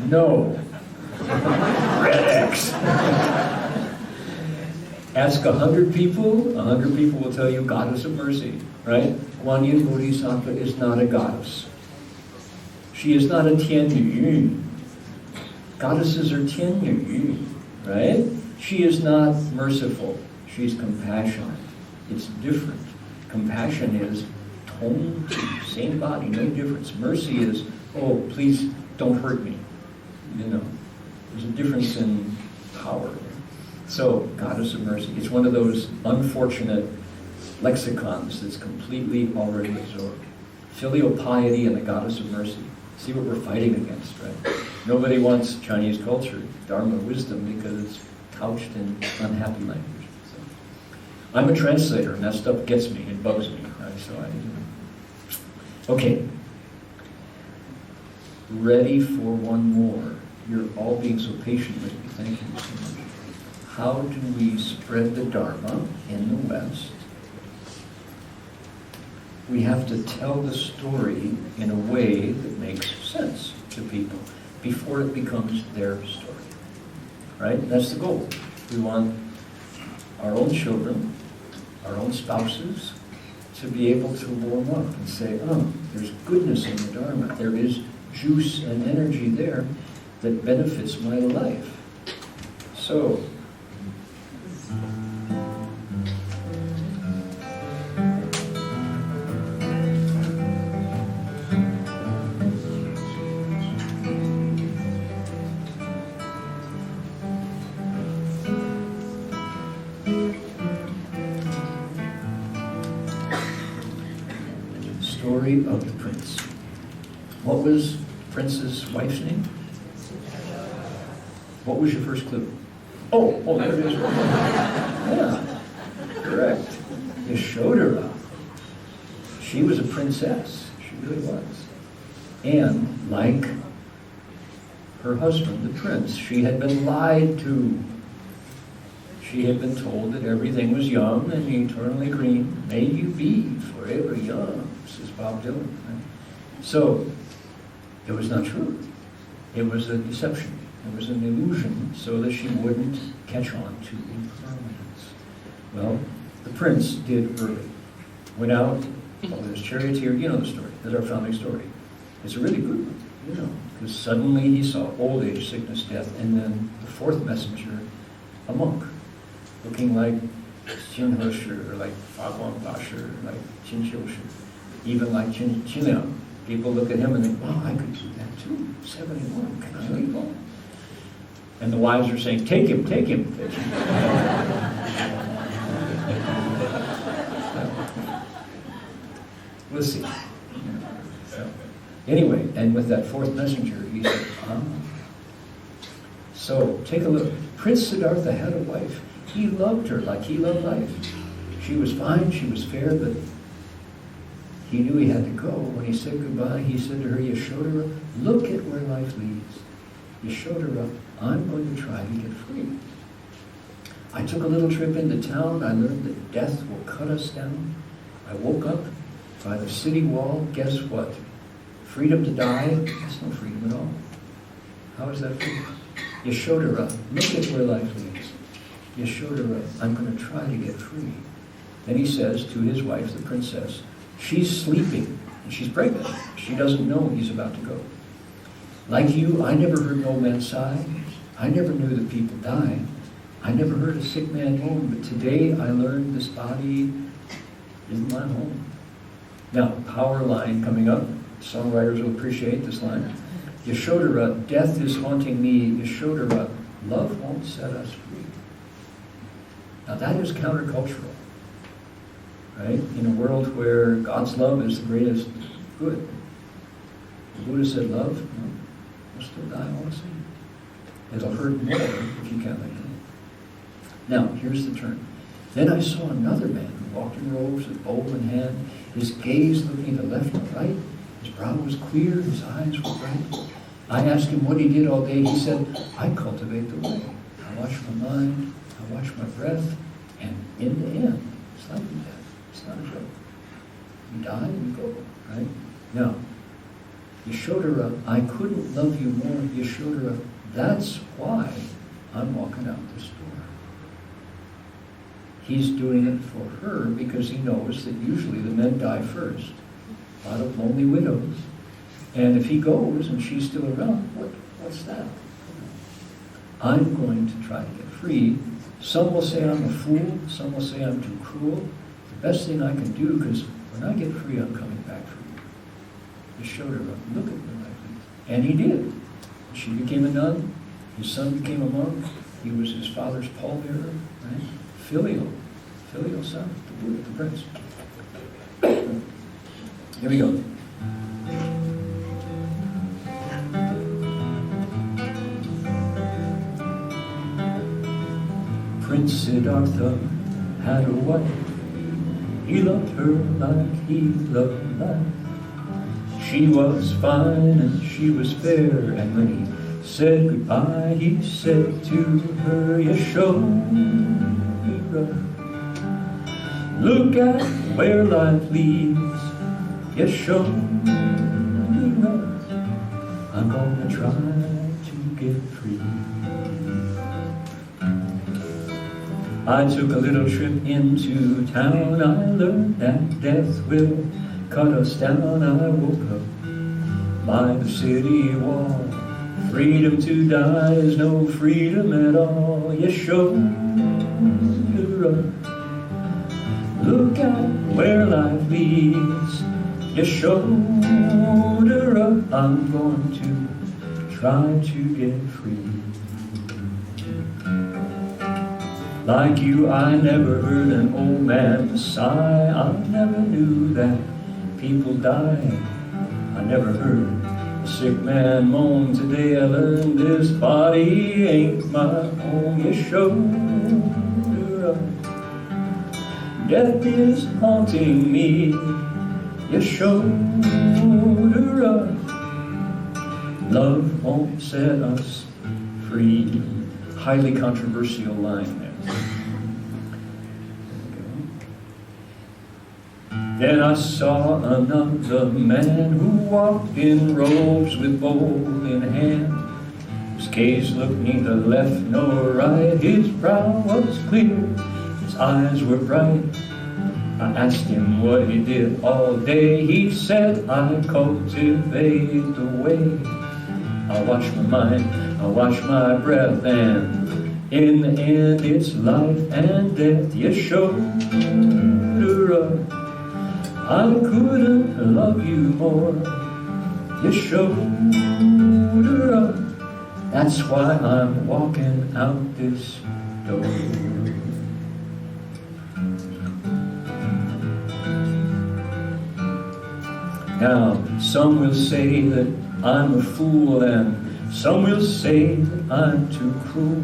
No. Red X. Ask 100 people, 100 people will tell you Goddess of Mercy, right? Guan Yin Bodhisattva is not a goddess. She is not a Tian Yu. Goddesses are Tian Yu, right? She is not merciful. She's compassionate. It's different. Compassion is Tong, same body, no difference. Mercy is, oh, please don't hurt me. There's a difference in power. So, Goddess of Mercy, it's one of those unfortunate lexicons that's completely already absorbed. Filial piety and the Goddess of Mercy. See what we're fighting against, right? Nobody wants Chinese culture, Dharma wisdom, because it's couched in unhappy language. So, I'm a translator, and that stuff gets me, it bugs me. Right? Okay. Ready for one more. You're all being so patient with me. Thank you so much. How do we spread the Dharma in the West? We have to tell the story in a way that makes sense to people before it becomes their story. Right? That's the goal. We want our own children, our own spouses, to be able to warm up and say, oh, there's goodness in the Dharma. There is juice and energy there. that benefits my life. So, story of the prince. What was Prince's wife's name? What was your first clue? Oh, there it is. Yeah, correct. Yashodhara. She was a princess. She really was. And like her husband, the prince, she had been lied to. She had been told that everything was young and eternally green. May you be forever young, says Bob Dylan. Right? So, it was not true. It was a deception. It was an illusion so that she wouldn't catch on to impermanence. Well, the prince did early. Went out, with his charioteer, you know the story. That's our founding story. It's a really good one, you know, because suddenly he saw old age, sickness, death, and then the fourth messenger, a monk, looking like Qin He or like Fa Guang Fa Shi, like Qin Qiu Shi, even like Qin Liang. People look at him and think, wow, I could do that too. 71, can I leave home? And the wise are saying, take him, take him. We'll see. So, anyway, and with that fourth messenger, he said, So, take a look. Prince Siddhartha had a wife. He loved her like he loved life. She was fine, she was fair, but he knew he had to go. When he said goodbye, he said to her, Yashodhara, look at where life leads. Yashodhara, I'm going to try to get free. I took a little trip into town. I learned that death will cut us down. I woke up by the city wall. Guess what? Freedom to die? That's no freedom at all. How is that free? Yashodhara, look at where life leads. Yashodhara, I'm going to try to get free. Then he says to his wife, the princess, she's sleeping, and she's pregnant. She doesn't know he's about to go. Like you, I never heard an old man sigh. I never knew that people died. I never heard a sick man moan, but today I learned this body isn't my home. Now, power line coming up. Songwriters will appreciate this line. Yashodhara, death is haunting me. Yashodhara, love won't set us free. Now that is countercultural, right? In a world where God's love is the greatest good. The Buddha said love, no, will still die all the same. It'll hurt more if you can't let go. Now, here's the turn. Then I saw another man who walked in robes with bowl in hand, his gaze looking to left and right. His brow was clear, his eyes were bright. I asked him what he did all day. He said, I cultivate the way. I watch my mind, I watch my breath, and in the end, it's like death. It's not a joke. You die and you go, right? Now, Yashodhara, I couldn't love you more, Yashodhara. That's why I'm walking out this door. He's doing it for her because he knows that usually the men die first. A lot of lonely widows. And if he goes and she's still around, what's that? I'm going to try to get free. Some will say I'm a fool. Some will say I'm too cruel. The best thing I can do, because when I get free, I'm coming back for you. Yashodhara, look at my life. And he did. She became a nun. His son became a monk. He was his father's pallbearer, right? Filial son, the Buddha, the prince. Here we go. Prince Siddhartha had a wife. He loved her like he loved life. She was fine and she was fair, and when he said goodbye, he said to her, Yashodhara, look at where life leads. Yashodhara, I'm gonna try to get free. I took a little trip into town. I learned that death will cut us down. I woke up by the city wall. Freedom to die is no freedom at all. Yeshua, look at where life leads. Yeshua, I'm going to try to get free. Like you, I never heard an old man sigh. I never knew that people die. I never heard a sick man moan. Today I learned this body ain't my home. Yeshua, death is haunting me. Yeshua, love won't set us free. Highly controversial line there. Then I saw another man who walked in robes with bowl in hand. His gaze looked neither left nor right. His brow was clear, his eyes were bright. I asked him what he did all day. He said, I cultivate the way. I watch my mind, I watch my breath, and in the end it's life and death. Yeshua, I couldn't love you more. Yeshua, that's why I'm walking out this door. Now, some will say that I'm a fool, and some will say that I'm too cruel.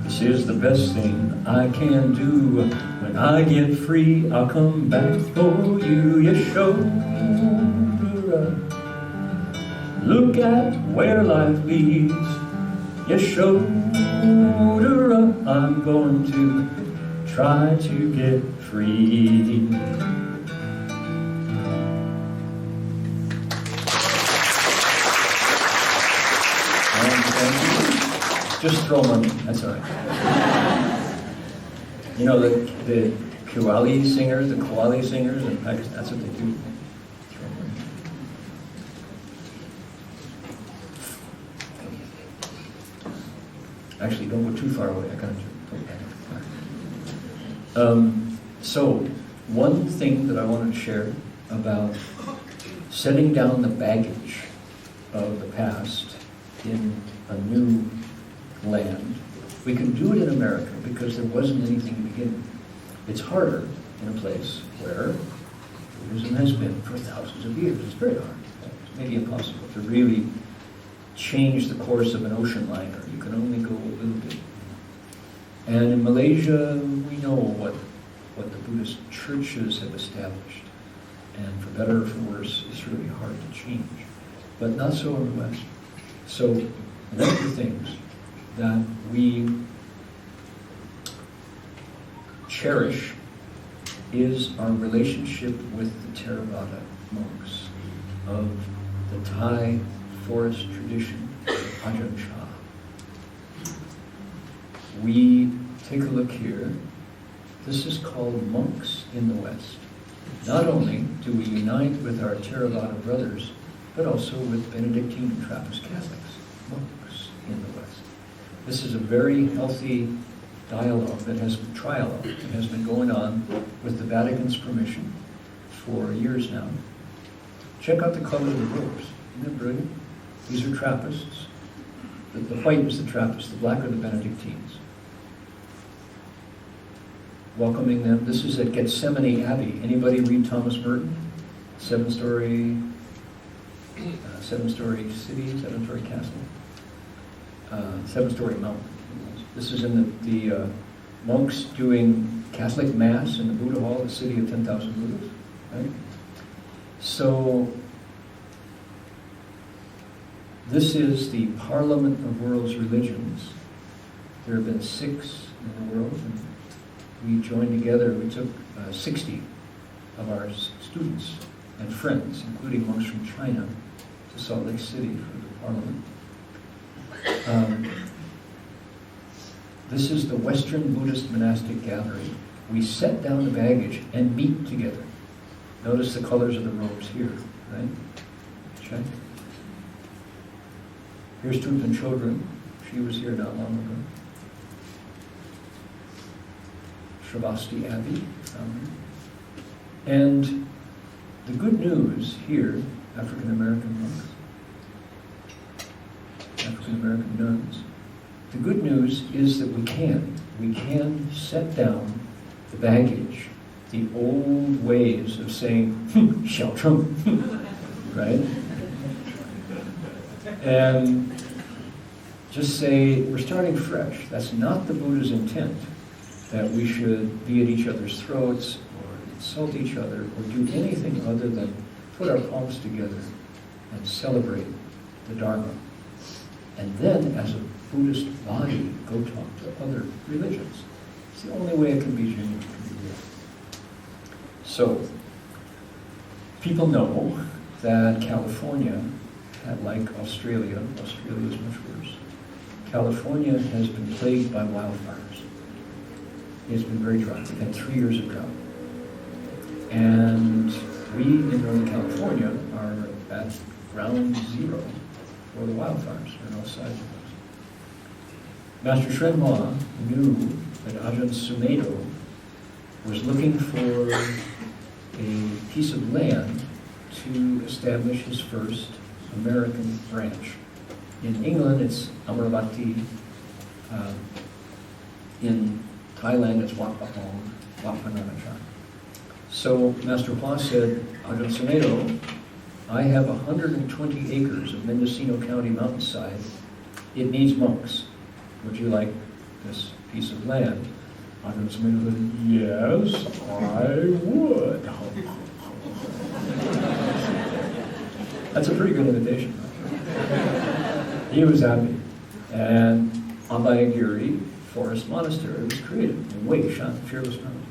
This is the best thing I can do. When I get free, I'll come back for you. Yeshua, look at where life leads. Yeshua, I'm going to try to get free. Just throw money, that's all right. You know, the Qawwali singers in Pakistan, that's what they do. Throw money. Actually, don't go too far away, I got you. So, one thing that I wanted to share about setting down the baggage of the past in a new land. We can do it in America because there wasn't anything to begin with. It's harder in a place where Buddhism has been for thousands of years. It's very hard. It's maybe impossible to really change the course of an ocean liner. You can only go a little bit. And in Malaysia, we know what the Buddhist churches have established. And for better or for worse, it's really hard to change. But not so in the West. So one of the things that we cherish is our relationship with the Theravada monks of the Thai forest tradition, Ajahn Chah. We take a look here. This is called monks in the West. Not only do we unite with our Theravada brothers, but also with Benedictine and Trappist Catholics, monks in the West. This is a very healthy dialogue that has been going on with the Vatican's permission for years now. Check out the color of the robes. Isn't that brilliant? These are Trappists. The white is the Trappists, the black are the Benedictines. Welcoming them. This is at Gethsemane Abbey. Anybody read Thomas Merton? Seven-story city, seven-story castle. Seven-story mountain. This is in the monks doing Catholic Mass in the Buddha Hall, the city of 10,000 Buddhas. Right? So, this is the Parliament of World's Religions. There have been 6 in the world, and we joined together. We took 60 of our students and friends, including monks from China, to Salt Lake City for the Parliament. This is the Western Buddhist monastic gathering. We set down the baggage and meet together. Notice the colors of the robes here, right? Check. Here's Tupan Chodron. She was here not long ago. Sravasti Abbey. And the good news here, African American monks, African American nuns, the good news is that we can set down the baggage, the old ways of saying, xiao cheng, right? And just say, we're starting fresh. That's not the Buddha's intent, that we should be at each other's throats or insult each other or do anything other than put our palms together and celebrate the Dharma. And then, as a Buddhist body, go talk to other religions. It's the only way it can be genuine, it can be real. So, people know that California, like Australia is much worse. California has been plagued by wildfires. It's been very dry. We've had 3 years of drought. And we in Northern California are at ground zero for the wildfires on all sides of us. Master Shenhua knew that Ajahn Sumedho was looking for a piece of land to establish his first American branch. In England, it's Amaravati. In Thailand, it's Wat Pahong, Wat Pananachan. So Master Hua said, Ajahn Sumedho, I have 120 acres of Mendocino County mountainside. It needs monks. Would you like this piece of land? Ajahn Sumedho said, yes, I would. That's a pretty good invitation. He was happy. And Abhayagiri Forest Monastery was created in Wei Shan, Fearless Mountain.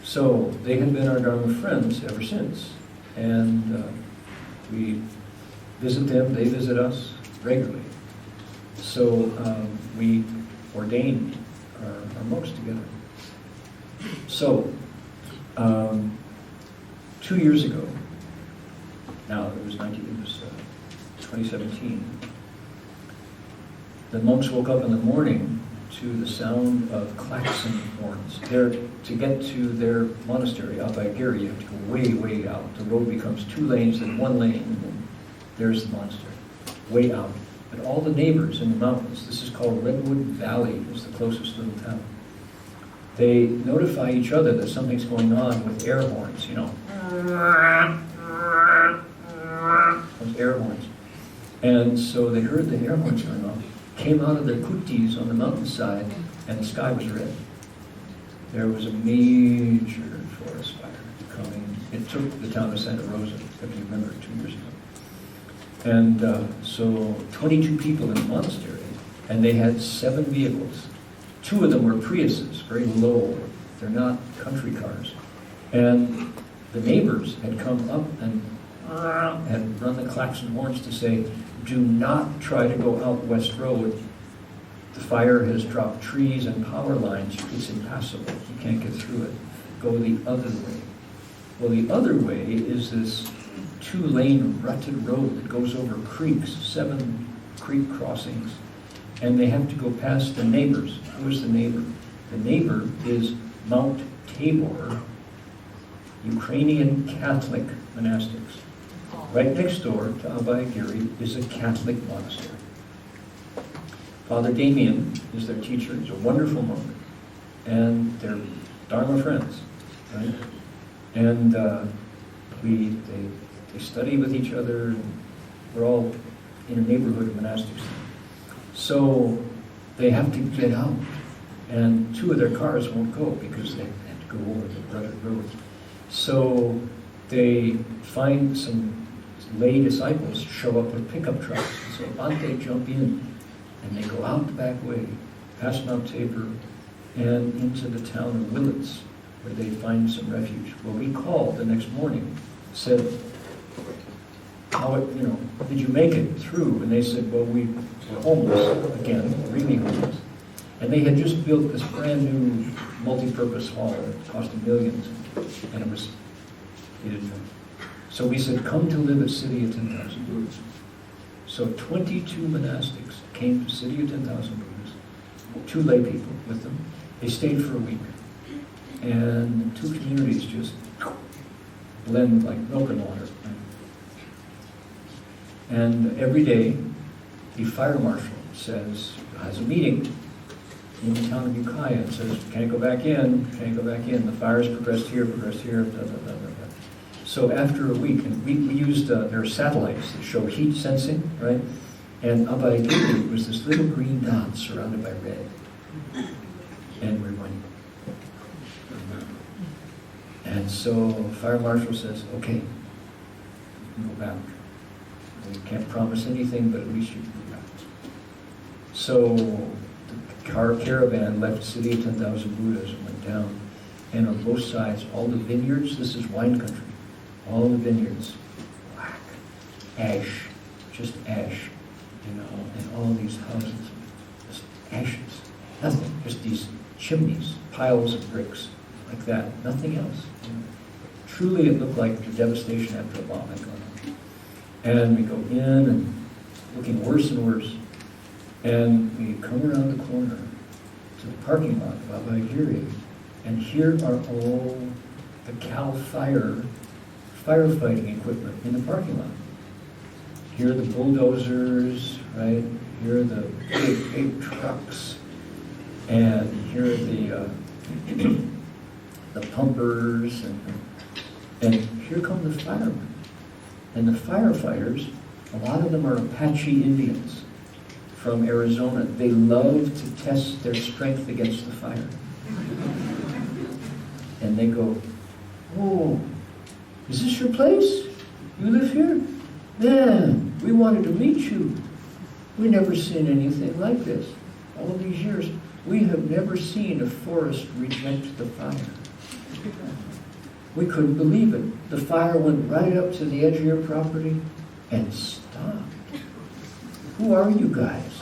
So they have been our Dharma friends ever since. And we visit them, they visit us regularly. So we ordained our monks together. So 2 years ago, now it was 2017, the monks woke up in the morning to the sound of klaxon horns. To get to their monastery, Abhayagiri, you have to go way, way out. The road becomes 2 lanes, then 1 lane, and then there's the monastery, way out. But all the neighbors in the mountains, this is called Redwood Valley, is the closest little town. They notify each other that something's going on with air horns, you know. Those air horns. And so they heard the air horns going off, came out of their kutis on the mountainside, and the sky was red. There was a major forest fire coming. It took the town of Santa Rosa, if you remember, 2 years ago. And so 22 people in the monastery, and they had 7 vehicles. 2 of them were Priuses, very low. They're not country cars. And the neighbors had come up and had run the klaxon horns to say, do not try to go out West Road. The fire has dropped trees and power lines. It's impassable. You can't get through it. Go the other way. Well, the other way is this 2-lane rutted road that goes over creeks, 7 creek crossings, and they have to go past the neighbors. Who is the neighbor? The neighbor is Mount Tabor, Ukrainian Catholic monastics. Right next door to Abhayagiri is a Catholic monastery. Father Damien is their teacher. He's a wonderful monk. And they're Dharma friends, right? And they study with each other, and we're all in a neighborhood of monastics. So they have to get out, and 2 of their cars won't go because they have to go over the rutted road. So they find some lay disciples show up with pickup trucks. So Bante jump in, and they go out the back way, past Mount Tabor, and into the town of Willits, where they find some refuge. Well, we called the next morning, said, did you make it through? And they said, well, we were homeless again, really homeless. And they had just built this brand new multi-purpose hall that cost millions, and they didn't know. So we said, come to live at City of 10,000 Buddhas. So 22 monastics came to City of 10,000 Buddhas, 2 lay people with them. They stayed for a week. And the 2 communities just blend like milk and water. And every day, the fire marshal has a meeting in the town of Ukiah and says, can't go back in, can't go back in. The fire's progressed here, blah, blah, blah, blah. So after a week, and we used their satellites that show heat sensing, right? And Abhayagiri was this little green dot surrounded by red. And we're going, and so fire marshal says, okay, you can go back. We can't promise anything, but at least you can go back. So the caravan left City of 10,000 Buddhas and went down. And on both sides, all the vineyards, this is wine country, all the vineyards, black, ash, just ash, and all these houses, just ashes, nothing, just these chimneys, piles of bricks, like that, nothing else. Truly it looked like the devastation after a bomb had gone off. And we go in and looking worse and worse. And we come around the corner to the parking lot of Abhayagiri, and here are all the CAL FIRE firefighting equipment in the parking lot. Here are the bulldozers, right? Here are the big trucks, and here are the pumpers, and here come the firemen. And the firefighters, a lot of them are Apache Indians from Arizona. They love to test their strength against the fire. And they go, oh, is this your place? You live here? Man, we wanted to meet you. We never seen anything like this. All these years, we have never seen a forest reject the fire. We couldn't believe it. The fire went right up to the edge of your property and stopped. Who are you guys?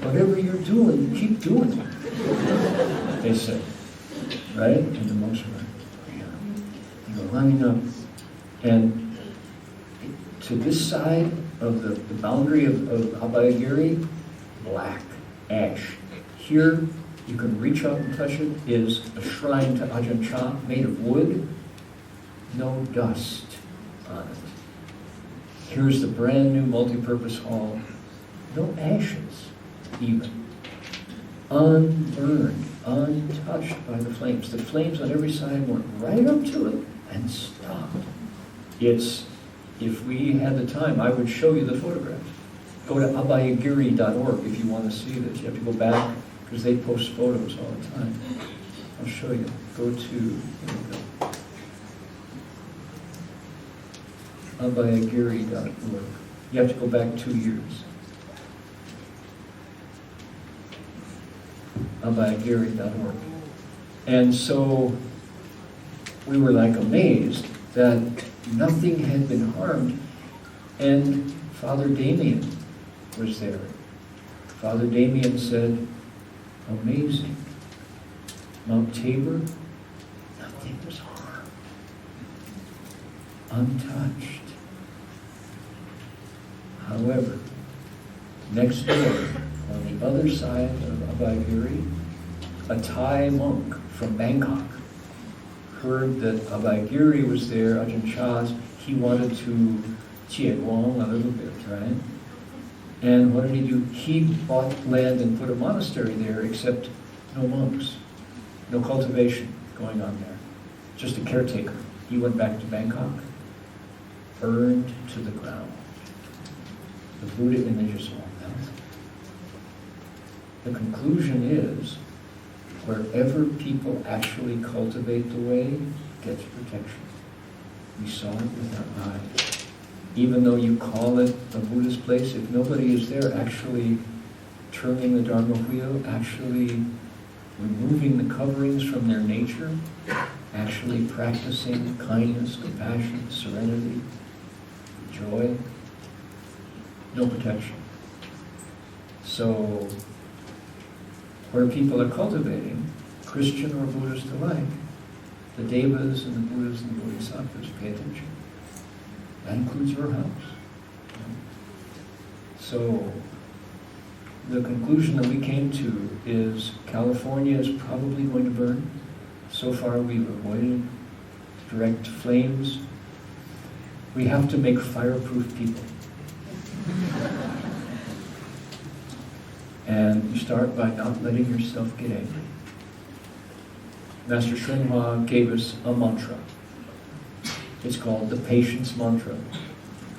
Whatever you're doing, keep doing it, they said. Right? And the monks were like, they were lining up. And to this side of the boundary of Abhayagiri, black, ash. Here, you can reach out and touch it, is a shrine to Ajahn Chah made of wood, no dust on it. Here's the brand new multi-purpose hall, no ashes even. Unburned, untouched by the flames. The flames on every side went right up to it and stopped. If we had the time, I would show you the photographs. Go to abhayagiri.org if you want to see this. You have to go back because they post photos all the time. I'll show you. Go to abhayagiri.org. You have to go back 2 years. abhayagiri.org. And so we were like amazed that nothing had been harmed. And Father Damien was there. Father Damien said, amazing. Mount Tabor, nothing was harmed. Untouched. However, next door, on the other side of Abhayagiri, a Thai monk from Bangkok heard that Abhayagiri was there, Ajahn Chah's. He wanted to Jie Guang a little bit, right? And what did he do? He bought land and put a monastery there, except no monks, no cultivation going on there, just a caretaker. He went back to Bangkok, burned to the ground. The Buddha images all melted. The conclusion is, wherever people actually cultivate the way, gets protection. We saw it with our eyes. Even though you call it a Buddhist place, if nobody is there actually turning the Dharma wheel, actually removing the coverings from their nature, actually practicing kindness, compassion, serenity, joy, no protection. So, where people are cultivating, Christian or Buddhist alike, the Devas and the Buddhas and the Bodhisattvas pay attention. That includes your house. So the conclusion that we came to is California is probably going to burn. So far we've avoided direct flames. We have to make fireproof people. And you start by not letting yourself get angry. Master Shenhua gave us a mantra. It's called the patience mantra.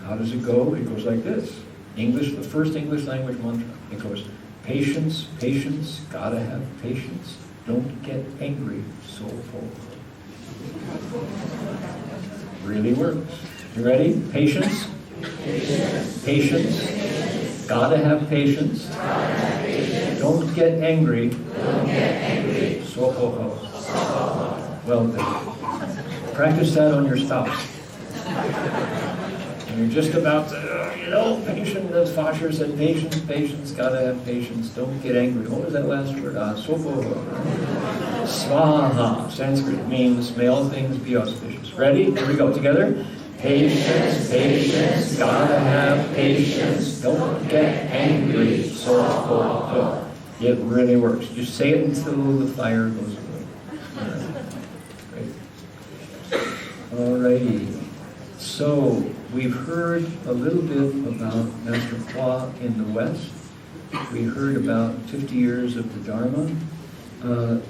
How does it go? It goes like this. English, the first English language mantra. It goes, patience, patience, gotta have patience. Don't get angry, so full. Really works. You ready? Patience. Patience. Gotta have patience. Don't get angry. So ho. Well done. Practice that on your spouse. And you're just about to, patience, as Fasher said, patience, patience, gotta have patience, don't get angry. What was that last word? So ho. Swaha, Sanskrit, means may all things be auspicious. Ready? Here we go. Together. Patience, patience, gotta have patience, don't get angry, so ho ho. It really works. Just say it until the fire goes away. Great. Alrighty. So we've heard a little bit about Master Hua in the West. We heard about 50 years of the Dharma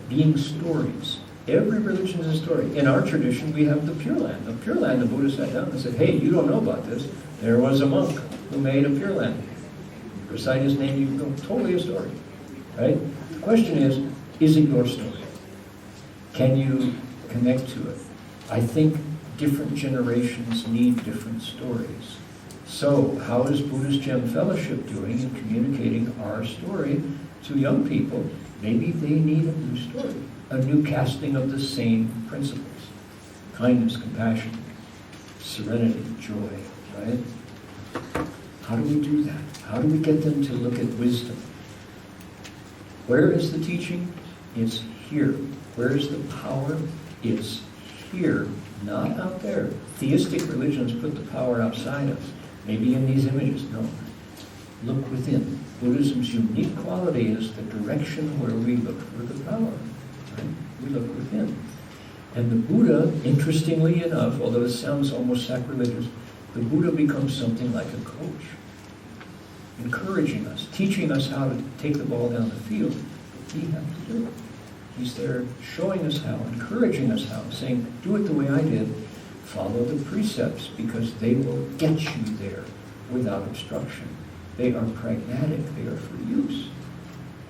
being stories. Every religion is a story. In our tradition, we have the Pure Land. The Pure Land, the Buddha sat down and said, hey, you don't know about this. There was a monk who made a Pure Land. Recite his name, you can go, totally a story. Right? The question is it your story? Can you connect to it? I think different generations need different stories. So, how is Buddhist Gem Fellowship doing in communicating our story to young people? Maybe they need a new story. A new casting of the same principles. Kindness, compassion, serenity, joy, right? How do we do that? How do we get them to look at wisdom? Where is the teaching? It's here. Where is the power? It's here, not out there. Theistic religions put the power outside us. Maybe in these images. No. Look within. Buddhism's unique quality is the direction where we look for the power. We look within. And the Buddha, interestingly enough, although it sounds almost sacrilegious, the Buddha becomes something like a coach, encouraging us, teaching us how to take the ball down the field. We have to do it. He's there showing us how, encouraging us how, saying, do it the way I did, follow the precepts, because they will get you there without obstruction. They are pragmatic, they are for use.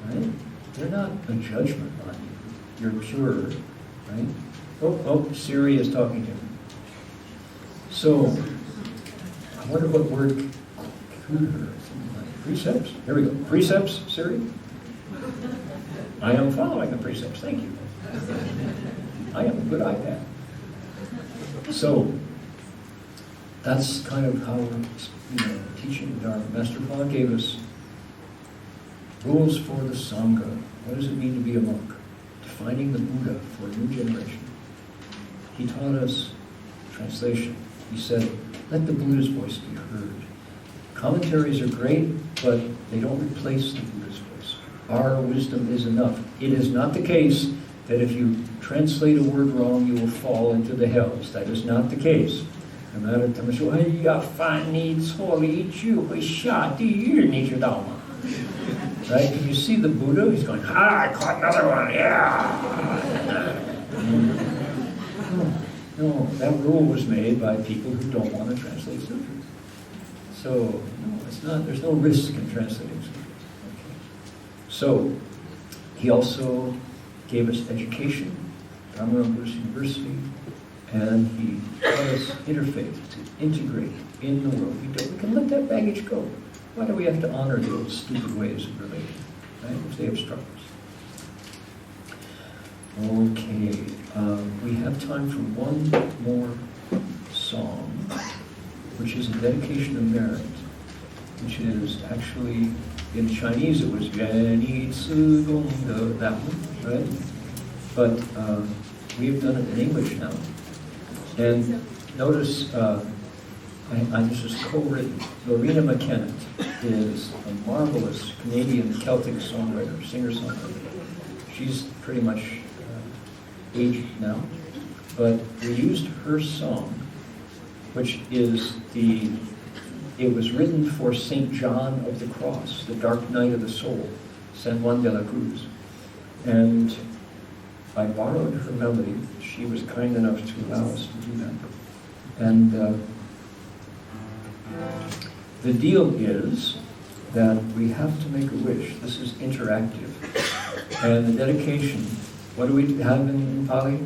Right? They're not a judgment on you. You're pure, right? Oh, Siri is talking to me. So, I wonder what word precepts? Here we go. Precepts, Siri? I am following the precepts, thank you. I am a good iPad. So, that's kind of how we're teaching the Dharma. Master Hua gave us rules for the Sangha. What does it mean to be a monk? Defining the Buddha for a new generation. He taught us translation. He said, let the Buddha's voice be heard. Commentaries are great, but they don't replace the Buddha's voice. Our wisdom is enough. It is not the case that if you translate a word wrong, you will fall into the hells. That is not the case. No matter他们说，哎呀，翻译错了一句会下地狱，你知道吗？ Right? If you see the Buddha, he's going, I caught another one, yeah! No, that rule was made by people who don't want to translate sutras. So, no, it's not, there's no risk in translating sutras. Okay. So, he also gave us education, Dharma Buddhist University, and he taught us interfaith, to integrate in the world. We can let that baggage go. Why do we have to honor the old stupid ways of religion, right? If they obstruct us. Okay, we have time for one more song, which is a dedication of merit, which is actually, in Chinese it was Ren Yi Ci Gong De, that one, right? But we have done it in English now. And notice, and this is co-written. Lorena McKenna is a marvelous Canadian Celtic songwriter, singer-songwriter. She's pretty much aged now, but we used her song, which is it was written for St. John of the Cross, the Dark Night of the Soul, San Juan de la Cruz. And I borrowed her melody. She was kind enough to allow us to do that. And the deal is that we have to make a wish. This is interactive. And the dedication, what do we have in Pali?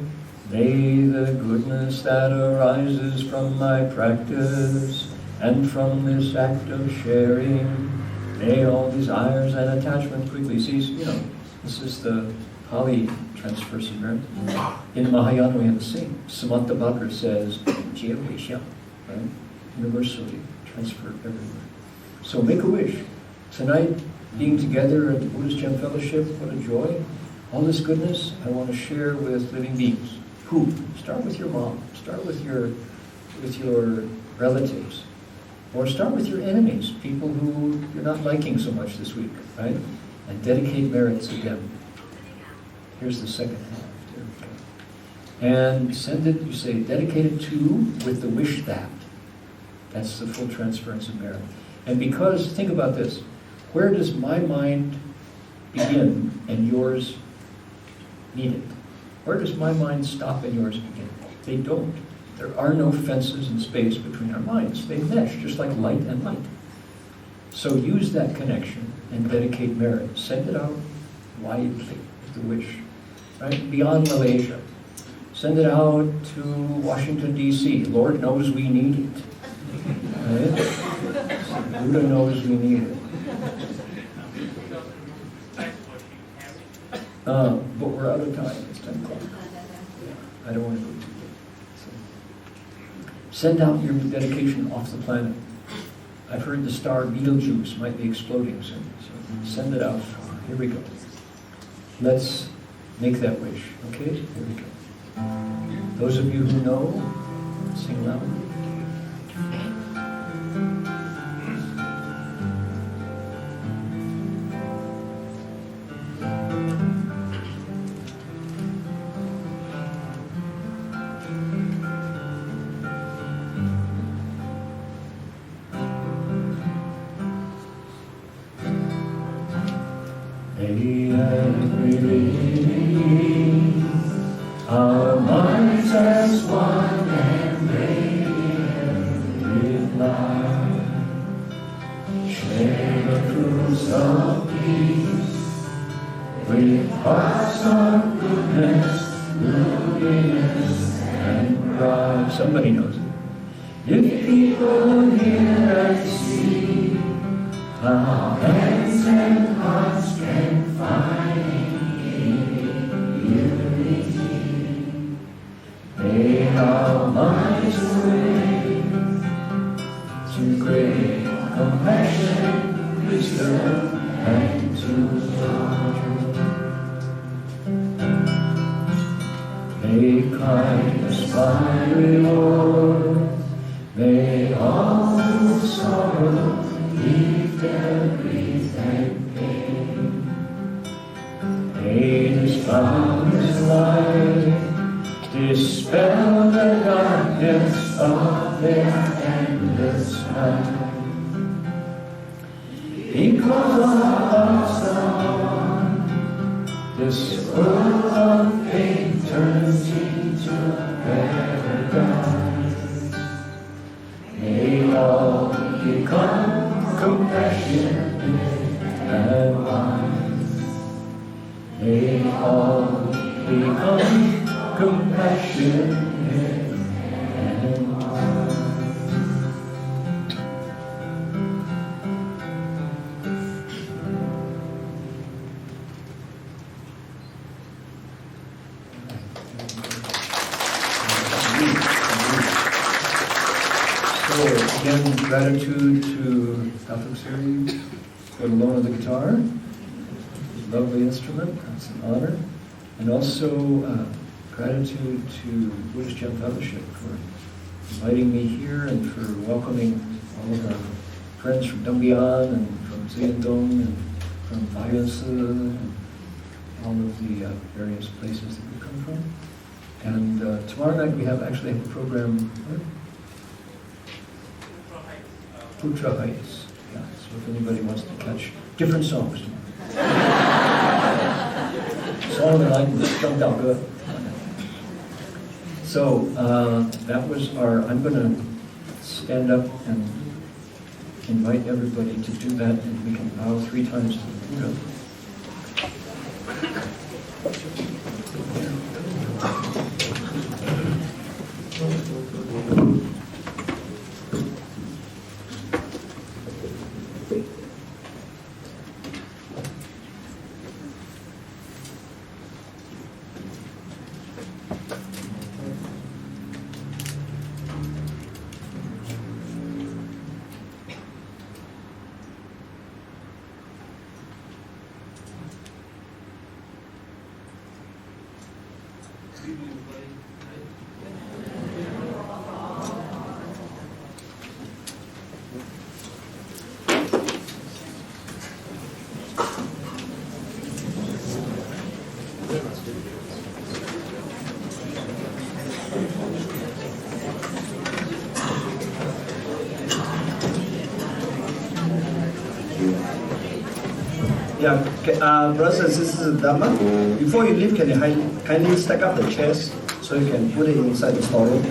May the goodness that arises from my practice and from this act of sharing, may all desires and attachments quickly cease. You know, this is the Pali transverse merit. In Mahayana we have a saying. Samantabhadra says, Jia Weisha, right? Universally transferred everywhere. So make a wish. Tonight, being together at the Buddhist Gem Fellowship, what a joy. All this goodness I want to share with living beings. Who? Start with your mom. Start with your relatives. Or start with your enemies, people who you're not liking so much this week, right? And dedicate merit to them. Here's the second half. There we go. And send it, you say, dedicate it to with the wish that. That's the full transference of merit. And because, think about this, where does my mind begin and yours need it? Where does my mind stop and yours begin? They don't. There are no fences in space between our minds. They mesh, just like light and light. So use that connection and dedicate merit. Send it out widely with the wish, right? Beyond Malaysia. Send it out to Washington, D.C. Lord knows we need it. Right? Buddha knows we need it. But we're out of time. It's 10 o'clock. I don't want to go too late. So, send out your dedication off the planet. I've heard the star Betelgeuse might be exploding soon. So send it out. Here we go. Let's make that wish. Okay? Here we go. Those of you who know, sing loudly. Our minds as one and radiant with light, share the fruits of peace, with hearts of goodness, loveliness, and pride. Somebody knows it. If people hear and see how hands and hearts can find may our minds awake to great compassion, wisdom, and to love. May kindness find reward, may all who sorrow leave their grief and pain. May this boundless light dispel the darkness of their endless night. Because of us alone, this world of pain turns into paradise. May all become compassionate and wise. May all become compassionate and wise. So again, gratitude to Dr. Siri for the loan of the guitar. Lovely instrument, that's an honor. And also gratitude to Buddhist Gem Fellowship for inviting me here and for welcoming all of our friends from Dongbian and from Ziyandong and from Bayansi and all of the various places that we come from. And tomorrow night we actually have a program, Putra Heights. Yeah, so if anybody wants to catch different songs tomorrow. Song and language, 张道歌. So that was I'm going to stand up and invite everybody to do that, and we can bow 3 times to the Buddha. Yeah, brothers and sisters in Dhamma, before you leave, can you kindly stack up the chairs so you can put it inside the storeroom?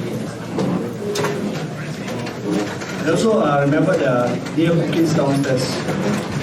And also remember the deer cookies downstairs.